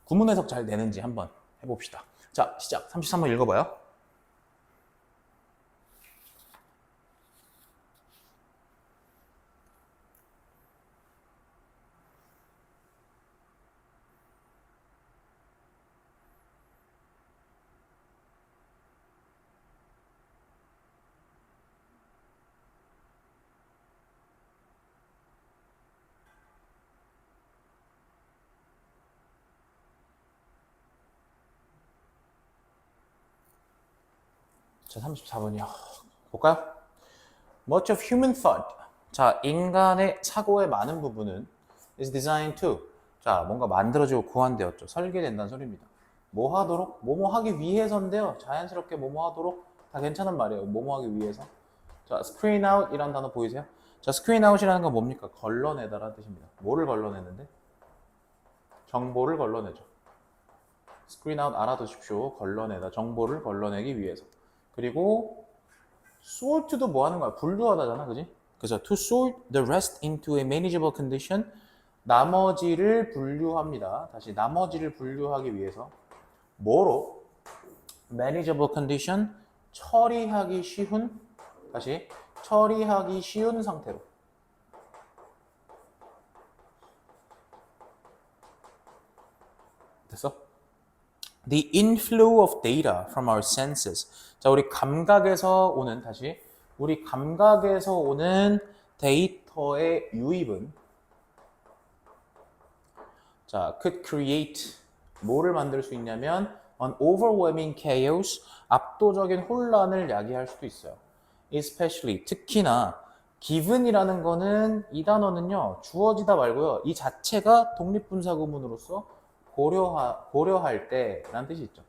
[SPEAKER 1] 구문 해석 잘 되는지 한번 해봅시다. 자, 시작. 33번 읽어봐요. 자, 34번이요. 볼까요? Much of human thought. 자, 인간의 사고의 많은 부분은 is designed to. 자, 뭔가 만들어지고 고안되었죠. 설계된다는 소리입니다. 뭐 하도록? 뭐뭐 하기 위해서인데요. 자연스럽게 뭐뭐 하도록 다 괜찮은 말이에요. 뭐뭐 하기 위해서. 자, screen out 이란 단어 보이세요? 자, screen out이라는 건 뭡니까? 걸러내다라는 뜻입니다. 뭐를 걸러내는데? 정보를 걸러내죠. screen out 알아두십시오. 걸러내다. 정보를 걸러내기 위해서. 그리고 sort도 뭐 하는 거야? 분류하다잖아, 그지? 그래서 to sort the rest into a manageable condition. 나머지를 분류합니다. 다시 나머지를 분류하기 위해서 뭐로? manageable condition. 처리하기 쉬운. 다시 처리하기 쉬운 상태로. 됐어? The inflow of data from our senses. 자, 우리 감각에서 오는, 다시 우리 감각에서 오는 데이터의 유입은 자, could create 뭐를 만들 수 있냐면 an overwhelming chaos, 압도적인 혼란을 야기할 수도 있어요. Especially, 특히나 given이라는 거는 이 단어는요, 주어지다 말고요, 이 자체가 독립분사구문으로서 고려할 때라는 뜻이 있죠.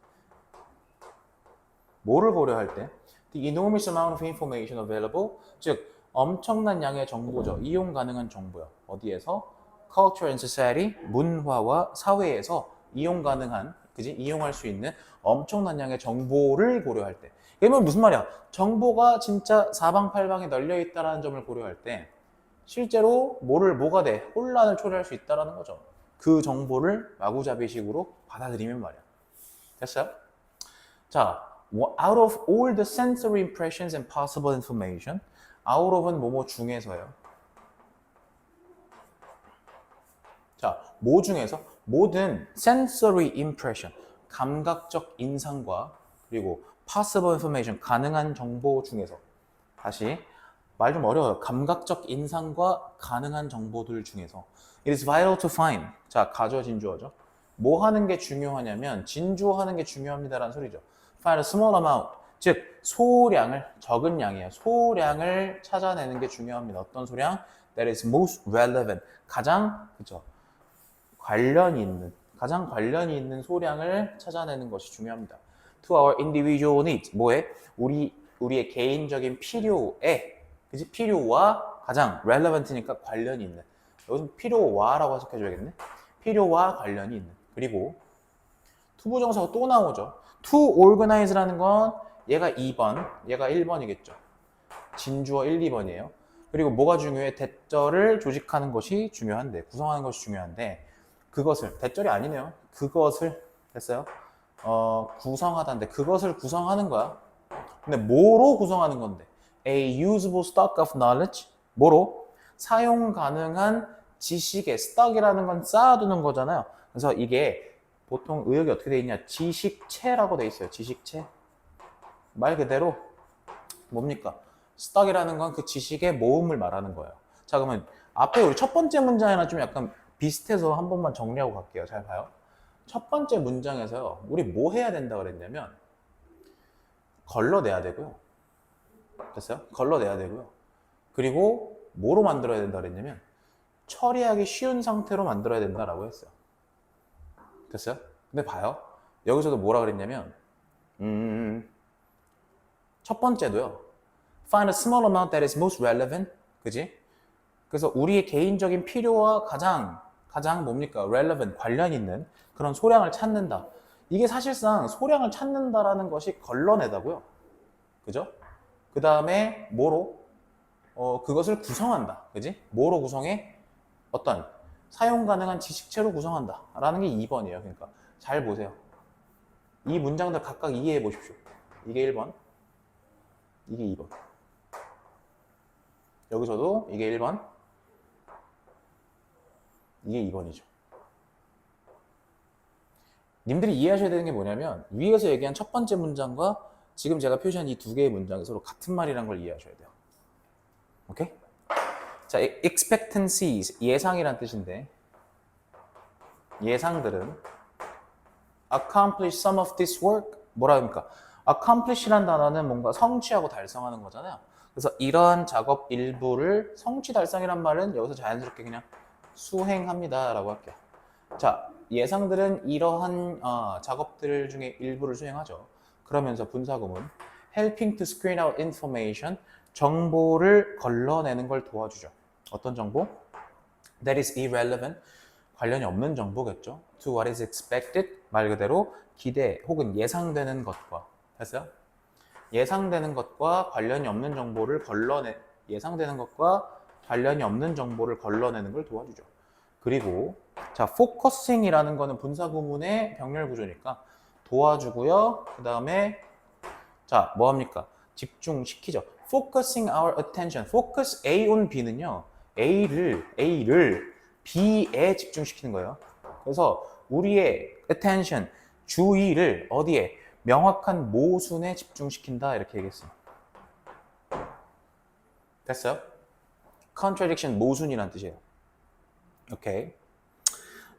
[SPEAKER 1] 뭐를 고려할 때? The enormous amount of information available, 즉 엄청난 양의 정보죠. 이용 가능한 정보요. 어디에서? Culture and society, 문화와 사회에서 이용 가능한, 그지? 이용할 수 있는 엄청난 양의 정보를 고려할 때. 그러면 무슨 말이야? 정보가 진짜 사방팔방에 널려 있다라는 점을 고려할 때 실제로 뭐가 돼? 혼란을 초래할 수 있다라는 거죠. 그 정보를 마구잡이식으로 받아들이면 말이야. 됐어요? 자, out of all the sensory impressions and possible information, out of은 뭐뭐 중에서요. 자, 뭐 중에서? 모든 sensory impression, 감각적 인상과 그리고 possible information, 가능한 정보 중에서. 다시 말 좀 어려워요. 감각적 인상과 가능한 정보들 중에서 it is vital to find. 자, 가주어 진주어죠. 뭐 하는 게 중요하냐면 진주어 하는 게 중요합니다라는 소리죠. find a small amount. 즉 소량을, 적은 양이에요. 소량을 찾아내는 게 중요합니다. 어떤 소량? That is most relevant. 가장 그죠? 가장 관련이 있는 소량을 찾아내는 것이 중요합니다. To our individual needs. 뭐에? 우리의 개인적인 필요에, 그지? 필요와 가장 relevant니까 관련이 있는. 여기서 필요와라고 해석해줘야겠네. 필요와 관련이 있는. 그리고 투부정사가 또 나오죠. To organize라는 건 얘가 2번, 얘가 1번이겠죠. 진주어 1, 2번이에요. 그리고 뭐가 중요해? 대절을 조직하는 것이 중요한데, 구성하는 것이 중요한데, 그것을, 대절이 아니네요. 그것을, 됐어요? 구성하다인데, 그것을 구성하는 거야. 근데 뭐로 구성하는 건데? A usable stock of knowledge. 뭐로? 사용 가능한 지식의 stock이라는 건 쌓아두는 거잖아요. 그래서 이게 보통 의역이 어떻게 돼 있냐? 지식체라고 돼 있어요. 지식체. 말 그대로 뭡니까? stock이라는 건 그 지식의 모음을 말하는 거예요. 자, 그러면 앞에 우리 첫 번째 문장이랑 좀 약간 비슷해서 한 번만 정리하고 갈게요. 잘 봐요. 첫 번째 문장에서요. 우리 뭐 해야 된다 그랬냐면 걸러내야 되고요. 됐어요? 걸러내야 되고요. 그리고 뭐로 만들어야 된다 그랬냐면 처리하기 쉬운 상태로 만들어야 된다라고 했어요. 됐어요? 근데 봐요. 여기서도 뭐라 그랬냐면 첫 번째도요. Find a small amount that is most relevant. 그지? 그래서 우리의 개인적인 필요와 가장 뭡니까? relevant, 관련 있는 그런 소량을 찾는다. 이게 사실상 소량을 찾는다라는 것이 걸러내다고요. 그죠? 그 다음에 뭐로? 그것을 구성한다. 그지? 뭐로 구성해? 어떤 사용 가능한 지식체로 구성한다. 라는 게 2번이에요. 그러니까 잘 보세요. 이 문장들 각각 이해해 보십시오. 이게 1번, 이게 2번. 여기서도 이게 1번, 이게 2번이죠. 님들이 이해하셔야 되는 게 뭐냐면 위에서 얘기한 첫 번째 문장과 지금 제가 표시한 이 두 개의 문장이 서로 같은 말이라는 걸 이해하셔야 돼요. 오케이? 자, expectancies, 예상이란 뜻인데 예상들은 accomplish some of this work, 뭐라 합니까? accomplish란 단어는 뭔가 성취하고 달성하는 거잖아요. 그래서 이러한 작업 일부를 성취 달성이란 말은 여기서 자연스럽게 그냥 수행합니다 라고 할게요. 자, 예상들은 이러한 작업들 중에 일부를 수행하죠. 그러면서 분사구문 helping to screen out information 정보를 걸러내는 걸 도와주죠. 어떤 정보? That is irrelevant 관련이 없는 정보겠죠. To what is expected 말 그대로 기대 혹은 예상되는 것과 했어요? 예상되는 것과 관련이 없는 정보를 예상되는 것과 관련이 없는 정보를 걸러내는 걸 도와주죠. 그리고 자, focusing이라는 거는 분사 구문의 병렬 구조니까 도와주고요. 그 다음에 자, 뭐 합니까? 집중시키죠. Focusing our attention. Focus A on B는요. A를 B에 집중시키는 거예요. 그래서 우리의 attention, 주의를 어디에? 명확한 모순에 집중시킨다 이렇게 얘기했어요. 됐어요? contradiction, 모순이란 뜻이에요. 오케이.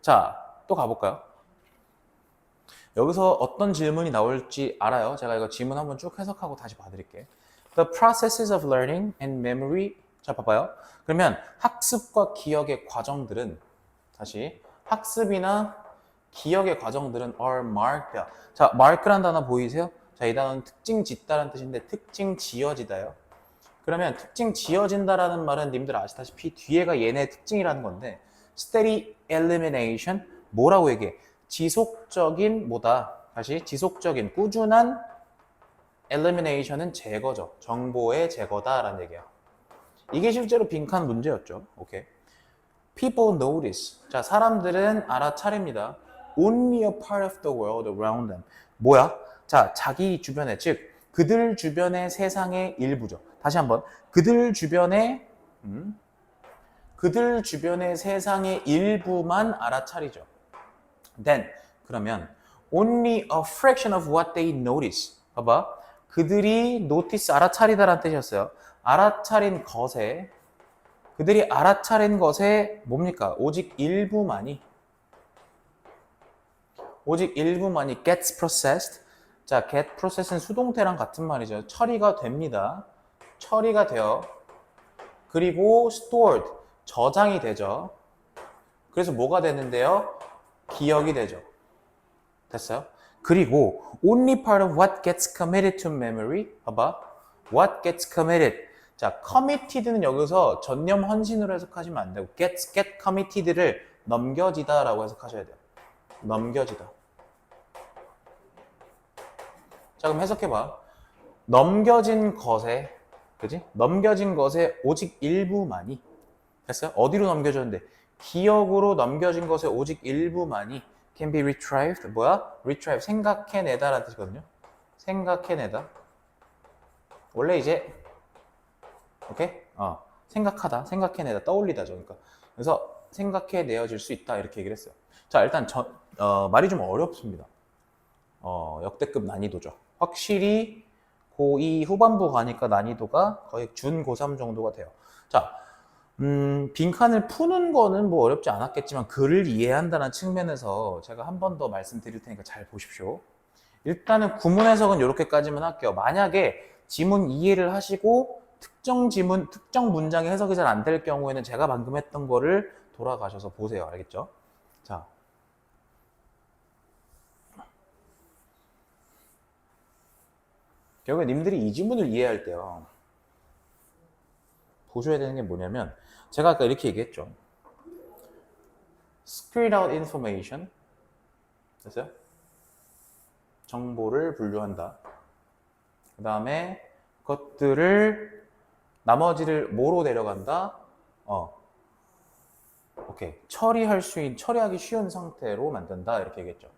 [SPEAKER 1] 자, 또 가볼까요? 여기서 어떤 질문이 나올지 알아요. 제가 이거 지문 한번 쭉 해석하고 다시 봐드릴게요. The processes of learning and memory. 자, 봐봐요. 그러면 학습과 기억의 과정들은 다시 학습이나 기억의 과정들은 are marked. 자, mark란 단어 보이세요? 자, 이 단어는 특징 짓다라는 뜻인데 특징 지어지다요. 그러면 특징 지어진다라는 말은 님들 아시다시피 뒤에가 얘네 특징이라는 건데 steady elimination 뭐라고 얘기해? 지속적인 뭐다? 다시 지속적인 꾸준한 elimination은 제거죠. 정보의 제거다라는 얘기야. 이게 실제로 빈칸 문제였죠. 오케이. People notice. 자, 사람들은 알아차립니다. Only a part of the world around them. 뭐야? 자, 자기 주변에, 즉 그들 주변의 세상의 일부죠. 다시 한번. 그들 주변의 세상의 일부만 알아차리죠. Then 그러면 only a fraction of what they notice. 봐봐. 그들이 notice 알아차리다라는 뜻이었어요. 그들이 알아차린 것에 뭡니까? 오직 일부만이 gets processed. 자, get process는 수동태랑 같은 말이죠. 처리가 됩니다. 처리가 돼요. 그리고 stored, 저장이 되죠. 그래서 뭐가 되는데요? 기억이 되죠. 됐어요? 그리고 only part of what gets committed to memory. 봐봐. What gets committed. 자, committed는 여기서 전념 헌신으로 해석하시면 안 되고 get committed를 넘겨지다라고 해석하셔야 돼요. 넘겨지다. 자, 그럼 해석해봐. 넘겨진 것에, 그지? 넘겨진 것에 오직 일부만이. 됐어요? 어디로 넘겨졌는데? 기억으로 넘겨진 것에 오직 일부만이 can be retrieved. 뭐야? retrieve. 생각해내다라는 뜻이거든요. 생각해내다. 원래 이제, 오케이? 생각하다, 생각해내다, 떠올리다죠. 그러니까. 그래서 생각해내어질 수 있다. 이렇게 얘기를 했어요. 자, 일단 말이 좀 어렵습니다. 역대급 난이도죠. 확실히 고2 후반부 가니까 난이도가 거의 준 고3 정도가 돼요. 자, 빈칸을 푸는 거는 뭐 어렵지 않았겠지만 글을 이해한다는 측면에서 제가 한 번 더 말씀드릴 테니까 잘 보십시오. 일단은 구문 해석은 이렇게까지만 할게요. 만약에 지문 이해를 하시고 특정 지문, 특정 문장의 해석이 잘 안 될 경우에는 제가 방금 했던 거를 돌아가셔서 보세요. 알겠죠? 자. 결국에 님들이 이 지문을 이해할 때요. 보셔야 되는 게 뭐냐면 제가 아까 이렇게 얘기했죠. screen out information. 됐어요? 정보를 분류한다. 그 다음에 그것들을 나머지를 뭐로 내려간다? 오케이. 처리하기 쉬운 상태로 만든다. 이렇게 얘기했죠.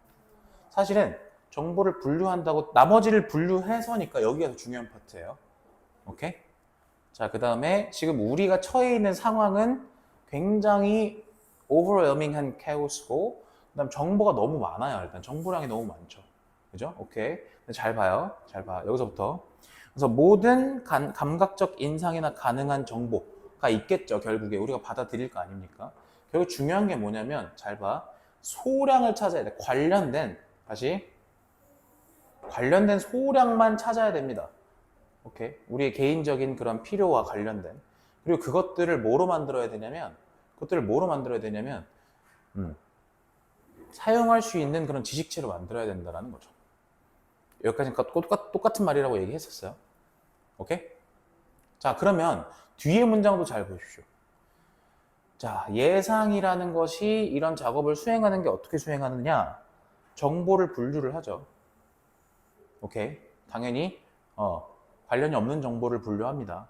[SPEAKER 1] 사실은 정보를 분류한다고 나머지를 분류해서니까 여기가 더 중요한 파트예요. 오케이? 자, 그 다음에 지금 우리가 처해 있는 상황은 굉장히 overwhelming한 chaos고 그 다음 정보가 너무 많아요. 일단 정보량이 너무 많죠. 그죠? 오케이. 잘 봐요. 잘 봐. 여기서부터. 그래서 모든 감각적 인상이나 가능한 정보가 있겠죠. 결국에 우리가 받아들일 거 아닙니까? 결국 중요한 게 뭐냐면 잘 봐. 소량을 찾아야 돼. 관련된 관련된 소량만 찾아야 됩니다. 오케이. 우리의 개인적인 그런 필요와 관련된. 그리고 그것들을 뭐로 만들어야 되냐면, 사용할 수 있는 그런 지식체로 만들어야 된다는 거죠. 여기까지 똑같은 말이라고 얘기했었어요. 오케이? 자, 그러면 뒤에 문장도 잘 보십시오. 자, 예상이라는 것이 이런 작업을 수행하는 게 어떻게 수행하느냐? 정보를 분류를 하죠. 오케이? 당연히 관련이 없는 정보를 분류합니다.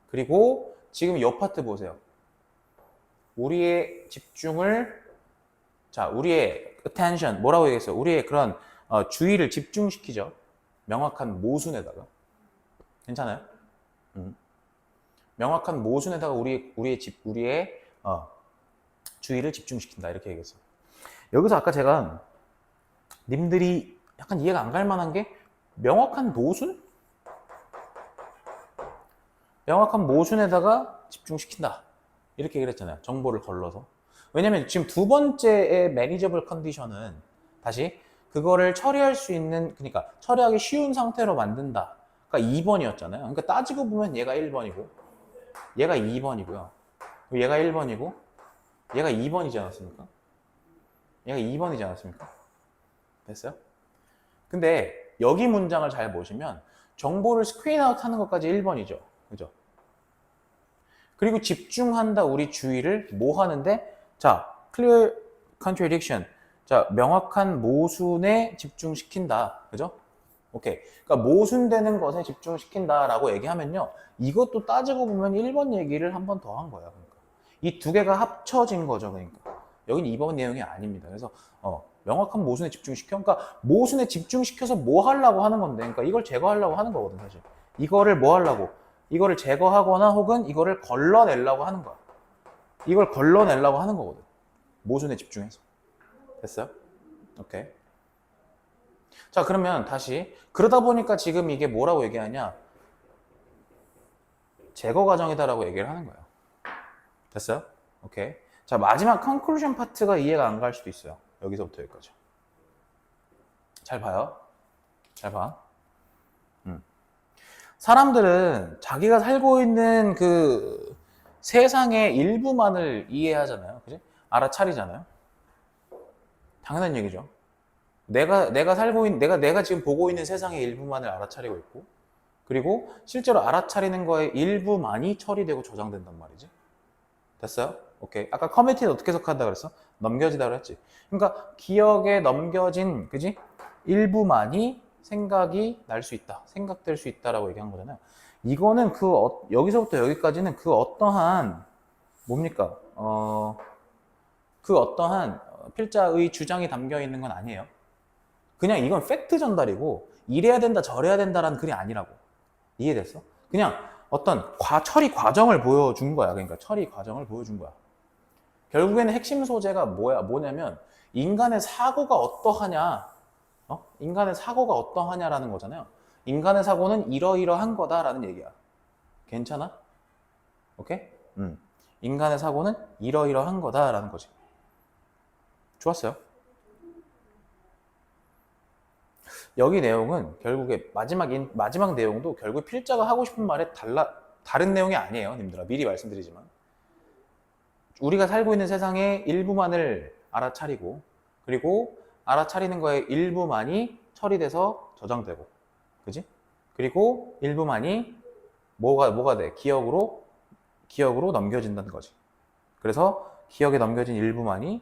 [SPEAKER 1] 그리고 지금 옆 파트 보세요. 우리의 집중을, 자, 우리의 attention, 뭐라고 얘기했어요? 우리의 그런 주의를 집중시키죠. 명확한 모순에다가. 괜찮아요? 명확한 모순에다가 우리의 주의를 집중시킨다. 이렇게 얘기했어요. 여기서 아까 제가 님들이 약간 이해가 안 갈 만한 게 명확한 모순? 명확한 모순에다가 집중시킨다. 이렇게 얘기를 했잖아요. 정보를 걸러서. 왜냐면 지금 두 번째의 매니저블 컨디션은 다시 그거를 처리할 수 있는, 그러니까 처리하기 쉬운 상태로 만든다. 그러니까 2번이었잖아요. 그러니까 따지고 보면 얘가 1번이고 얘가 2번이고요. 얘가 1번이고 얘가 2번이지 않았습니까? 얘가 2번이지 않았습니까? 됐어요? 근데 여기 문장을 잘 보시면 정보를 스크린 아웃 하는 것까지 1번이죠. 그죠? 그리고 집중한다, 우리 주의를 뭐 하는데? 자, clear contradiction. 자, 명확한 모순에 집중시킨다. 그죠? 오케이. 그러니까 모순되는 것에 집중시킨다라고 얘기하면요. 이것도 따지고 보면 1번 얘기를 한 번 더 한 거야. 그러니까. 이 두 개가 합쳐진 거죠. 그러니까. 여긴 2번 내용이 아닙니다. 그래서 명확한 모순에 집중시켜. 그러니까 모순에 집중시켜서 뭐 하려고 하는 건데. 그러니까 이걸 제거하려고 하는 거거든, 사실. 이거를 뭐 하려고? 이거를 제거하거나 혹은 이거를 걸러내려고 하는 거야. 이걸 걸러내려고 하는 거거든. 모순에 집중해서. 됐어요? 오케이. 자, 그러면 다시. 그러다 보니까 지금 이게 뭐라고 얘기하냐? 제거 과정이다라고 얘기를 하는 거예요. 됐어요? 오케이. 자, 마지막 컨클루션 파트가 이해가 안 갈 수도 있어요. 여기서부터 여기까지. 잘 봐요. 잘 봐. 사람들은 자기가 살고 있는 그 세상의 일부만을 이해하잖아요. 그지? 알아차리잖아요. 당연한 얘기죠. 내가 살고 있는, 내가 지금 보고 있는 세상의 일부만을 알아차리고 있고, 그리고 실제로 알아차리는 거의 일부만이 처리되고 저장된단 말이지. 됐어요? 오케이. 아까 커뮤니티는 어떻게 해석한다 그랬어? 넘겨지다 그랬지. 그러니까 기억에 넘겨진, 그지? 일부만이 생각이 날 수 있다. 생각될 수 있다라고 얘기한 거잖아요. 이거는 여기서부터 여기까지는 그 어떠한, 뭡니까? 그 어떠한 필자의 주장이 담겨 있는 건 아니에요. 그냥 이건 팩트 전달이고, 이래야 된다, 저래야 된다라는 글이 아니라고. 이해됐어? 그냥 어떤 처리 과정을 보여준 거야. 그러니까 처리 과정을 보여준 거야. 결국에는 핵심 소재가 뭐냐면 인간의 사고가 어떠하냐, 인간의 사고가 어떠하냐라는 거잖아요. 인간의 사고는 이러이러한 거다라는 얘기야. 괜찮아? 오케이? 인간의 사고는 이러이러한 거다라는 거지. 좋았어요? 여기 내용은 결국에 마지막 내용도 결국 필자가 하고 싶은 말에 다른 내용이 아니에요, 님들아. 미리 말씀드리지만. 우리가 살고 있는 세상의 일부만을 알아차리고, 그리고 알아차리는 거에 일부만이 처리돼서 저장되고, 그지? 그리고 일부만이 뭐가 돼? 기억으로 넘겨진다는 거지. 그래서 기억에 넘겨진 일부만이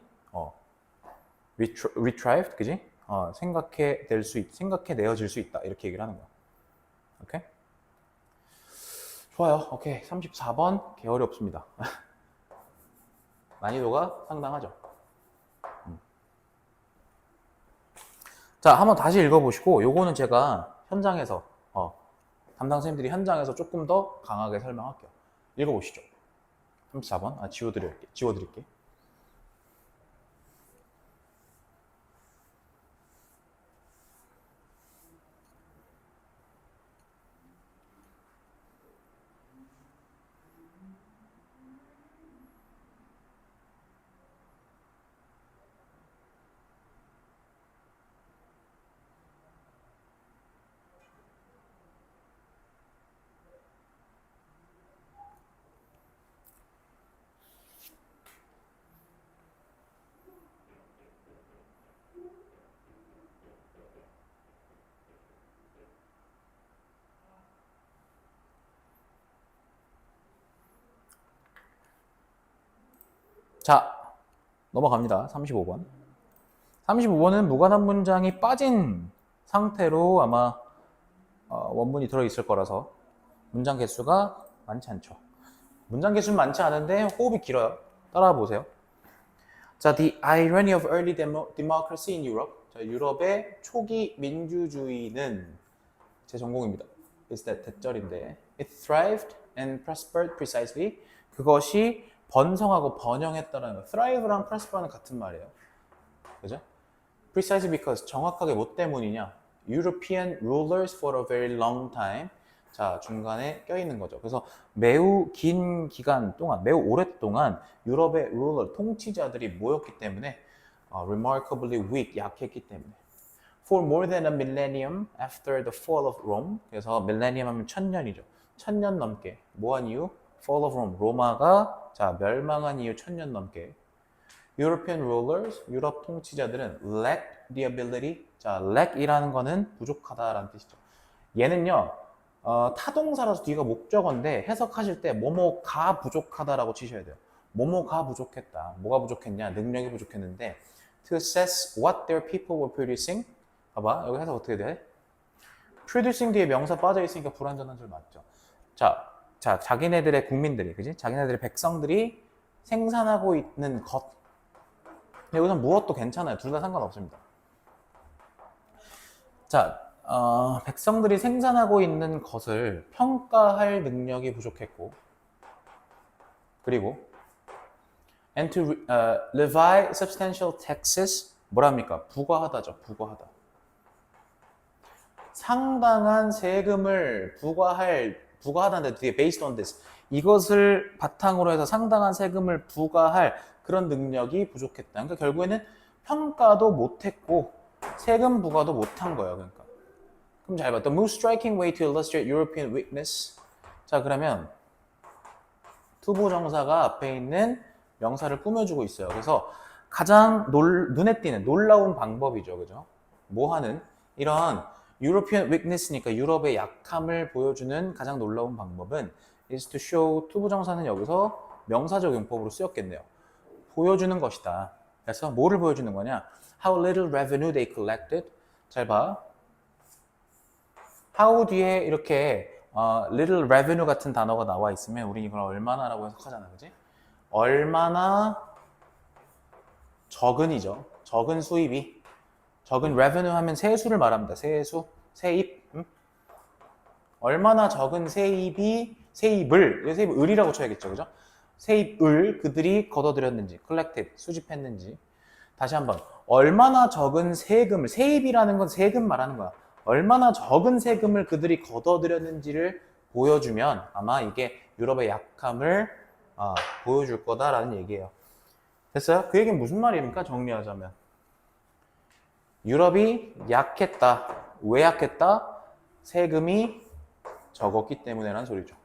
[SPEAKER 1] retrieved, 그지? 생각해내어질 수 있다. 이렇게 얘기를 하는 거야. 오케이? 좋아요. 오케이. 34번 개월이 없습니다. 난이도가 상당하죠. 자, 한번 다시 읽어보시고, 요거는 제가 현장에서, 담당 선생님들이 현장에서 조금 더 강하게 설명할게요. 읽어보시죠. 34번. 지워드릴게. 자, 넘어갑니다. 35번. 35번은 무관한 문장이 빠진 상태로 아마 원문이 들어있을 거라서 문장 개수가 많지 않죠. 문장 개수는 많지 않은데 호흡이 길어요. 따라와 보세요. 자, the irony of early democracy in Europe. 자, 유럽의 초기 민주주의는 제 전공입니다. is that 대절인데 it thrived and prospered precisely. 그것이 번성하고 번영했다는 거. thrive랑 prosper는 같은 말이에요. 그죠? precisely because 정확하게 뭐 때문이냐? European rulers for a very long time. 자, 중간에 껴있는 거죠. 그래서 매우 긴 기간 동안, 매우 오랫동안 유럽의 ruler, 통치자들이 모였기 때문에 remarkably weak, 약했기 때문에 For more than a millennium after the fall of Rome. 그래서 millennium 하면 1000년이죠. 1000년 넘게. 뭐한 이유? Fall of Rome. 로마가 자 멸망한 이후 1000년 넘게. European rulers, 유럽 통치자들은 lacked the ability. 자, lack이라는 거는 부족하다라는 뜻이죠. 얘는요, 타동사라서 뒤가 목적어인데 해석하실 때 뭐뭐가 부족하다라고 치셔야 돼요. 뭐뭐가 부족했다. 뭐가 부족했냐? 능력이 부족했는데 to assess what their people were producing. 봐봐, 여기 해석 어떻게 돼? producing 뒤에 명사 빠져 있으니까 불완전한 줄 맞죠? 자, 자기네들의 국민들이, 그지? 자기네들의 백성들이 생산하고 있는 것. 여기서는 무엇도 괜찮아요. 둘 다 상관없습니다. 자, 백성들이 생산하고 있는 것을 평가할 능력이 부족했고, 그리고 and to levy substantial taxes. 뭐랍니까? 부과하다죠. 부과하다. 상당한 세금을 부과하다는데 뒤에 based on this. 이것을 바탕으로 해서 상당한 세금을 부과할 그런 능력이 부족했다. 그러니까 결국에는 평가도 못했고 세금 부과도 못한 거예요. 그러니까. 그럼 잘 봐. The most striking way to illustrate European weakness. 자, 그러면 투부정사가 앞에 있는 명사를 꾸며주고 있어요. 그래서 가장 눈에 띄는 놀라운 방법이죠. 그죠? 뭐 하는? 이런 European weakness니까 유럽의 약함을 보여주는 가장 놀라운 방법은 is to show. 투부정사는 여기서 명사적 용법으로 쓰였겠네요. 보여주는 것이다. 그래서 뭐를 보여주는 거냐? How little revenue they collected. 잘 봐. How 뒤에 이렇게 little revenue 같은 단어가 나와 있으면 우린 이걸 얼마나라고 해석하잖아. 그지? 얼마나 적은이죠. 적은 수입이. 적은 revenue 하면 세수를 말합니다. 세수, 세입. 얼마나 적은 세입을 을이라고 쳐야겠죠. 그죠? 세입을 그들이 걷어들였는지, collected, 수집했는지. 다시 한번. 얼마나 적은 세금을, 세입이라는 건 세금 말하는 거야. 얼마나 적은 세금을 그들이 걷어들였는지를 보여주면 아마 이게 유럽의 약함을 보여줄 거다라는 얘기예요. 됐어요? 그 얘기는 무슨 말입니까? 정리하자면. 유럽이 약했다. 왜 약했다? 세금이 적었기 때문에라는 소리죠.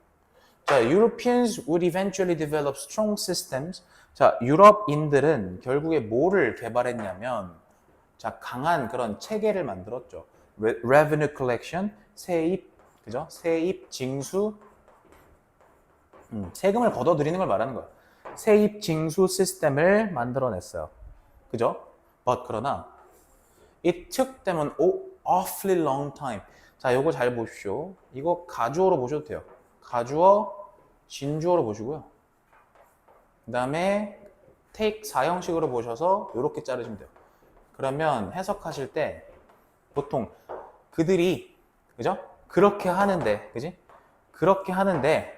[SPEAKER 1] 자, Europeans would eventually develop strong systems. 자, 유럽인들은 결국에 뭐를 개발했냐면 자, 강한 그런 체계를 만들었죠. Revenue collection, 세입, 그죠? 세입, 징수, 세금을 걷어들이는 걸 말하는 거예요. 세입, 징수 시스템을 만들어냈어요. 그죠? But 그러나 it took them an awfully long time. 자, 요거 잘 보십시오. 이거 가주어로 보셔도 돼요. 가주어, 진주어로 보시고요. 그 다음에 take 사형식으로 보셔서 이렇게 자르시면 돼요. 그러면 해석하실 때 보통 그들이 그죠? 그렇게 하는데 그지? 그렇게 하는데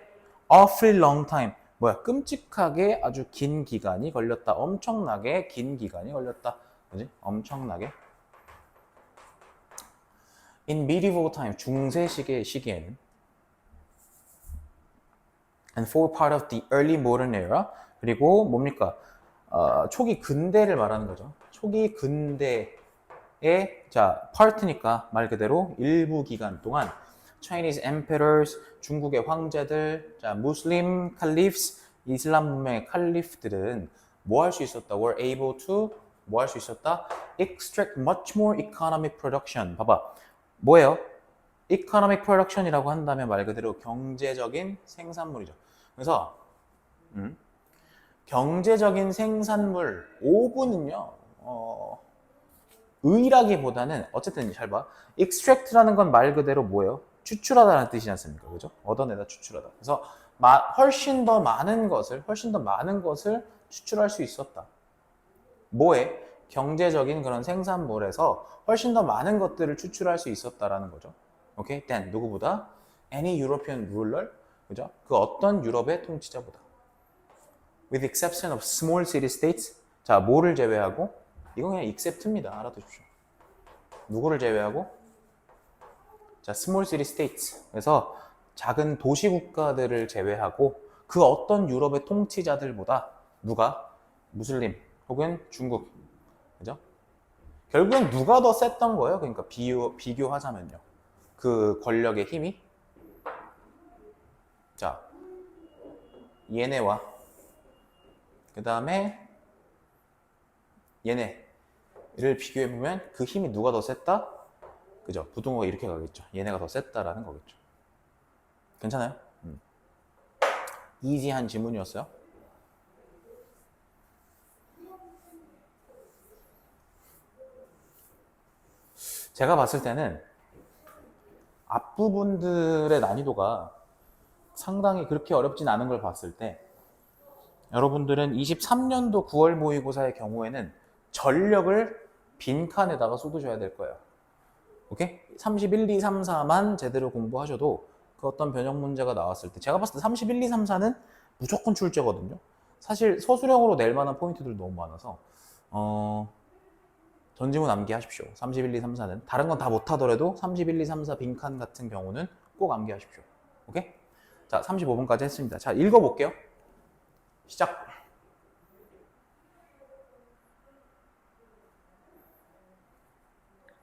[SPEAKER 1] awfully long time 뭐야? 끔찍하게 아주 긴 기간이 걸렸다. 엄청나게 긴 기간이 걸렸다. 그지? 엄청나게 In medieval time, 중세 시기에는 and for part of the early modern era 그리고 뭡니까? 초기 근대를 말하는 거죠. 초기 근대의 자 part니까 말 그대로 일부 기간 동안 Chinese emperors, 중국의 황제들, 자 무슬림 caliphs, 이슬람 문명의 칼리프들은 뭐 할 수 있었다? were able to 뭐 할 수 있었다? extract much more economic production. 봐봐. 뭐예요? economic production이라고 한다면 말 그대로 경제적인 생산물이죠. 그래서 경제적인 생산물 5분은요. 의라기보다는 어쨌든 잘 봐. extract라는 건 말 그대로 뭐예요? 추출하다는 뜻이지 않습니까? 그죠? 얻어내다 추출하다. 그래서 훨씬 더 많은 것을 추출할 수 있었다. 뭐에? 경제적인 그런 생산물에서 훨씬 더 많은 것들을 추출할 수 있었다라는 거죠. 오케이? then 누구보다? any European ruler. 그죠? 그 어떤 유럽의 통치자보다. with the exception of small city states. 자, 뭐를 제외하고? 이건 그냥 except입니다. 알아두십시오. 누구를 제외하고? 자, small city states. 그래서 작은 도시 국가들을 제외하고 그 어떤 유럽의 통치자들보다 누가? 무슬림 혹은 중국. 그죠? 결국엔 누가 더 셌던 거예요? 그러니까 비교하자면요. 그 권력의 힘이. 자, 얘네와 그 다음에 얘네를 비교해보면 그 힘이 누가 더 셌다? 그죠? 부등호가 이렇게 가겠죠. 얘네가 더 셌다라는 거겠죠. 괜찮아요? 이지한 지문이었어요. 제가 봤을 때는 앞부분들의 난이도가 상당히 그렇게 어렵진 않은 걸 봤을 때 여러분들은 23년도 9월 모의고사의 경우에는 전력을 빈칸에다가 쏟으셔야 될 거예요. 오케이? 31, 2, 3, 4만 제대로 공부하셔도 그 어떤 변형 문제가 나왔을 때 제가 봤을 때 31, 2, 3, 4는 무조건 출제거든요. 사실 서술형으로 낼 만한 포인트들 너무 많아서 전지문 암기하십시오. 31, 2, 3, 4는 다른 건 다 못하더라도 31, 2, 3, 4 빈칸 같은 경우는 꼭 암기하십시오. 오케이? 자, 35분까지 했습니다. 자, 읽어볼게요. 시작.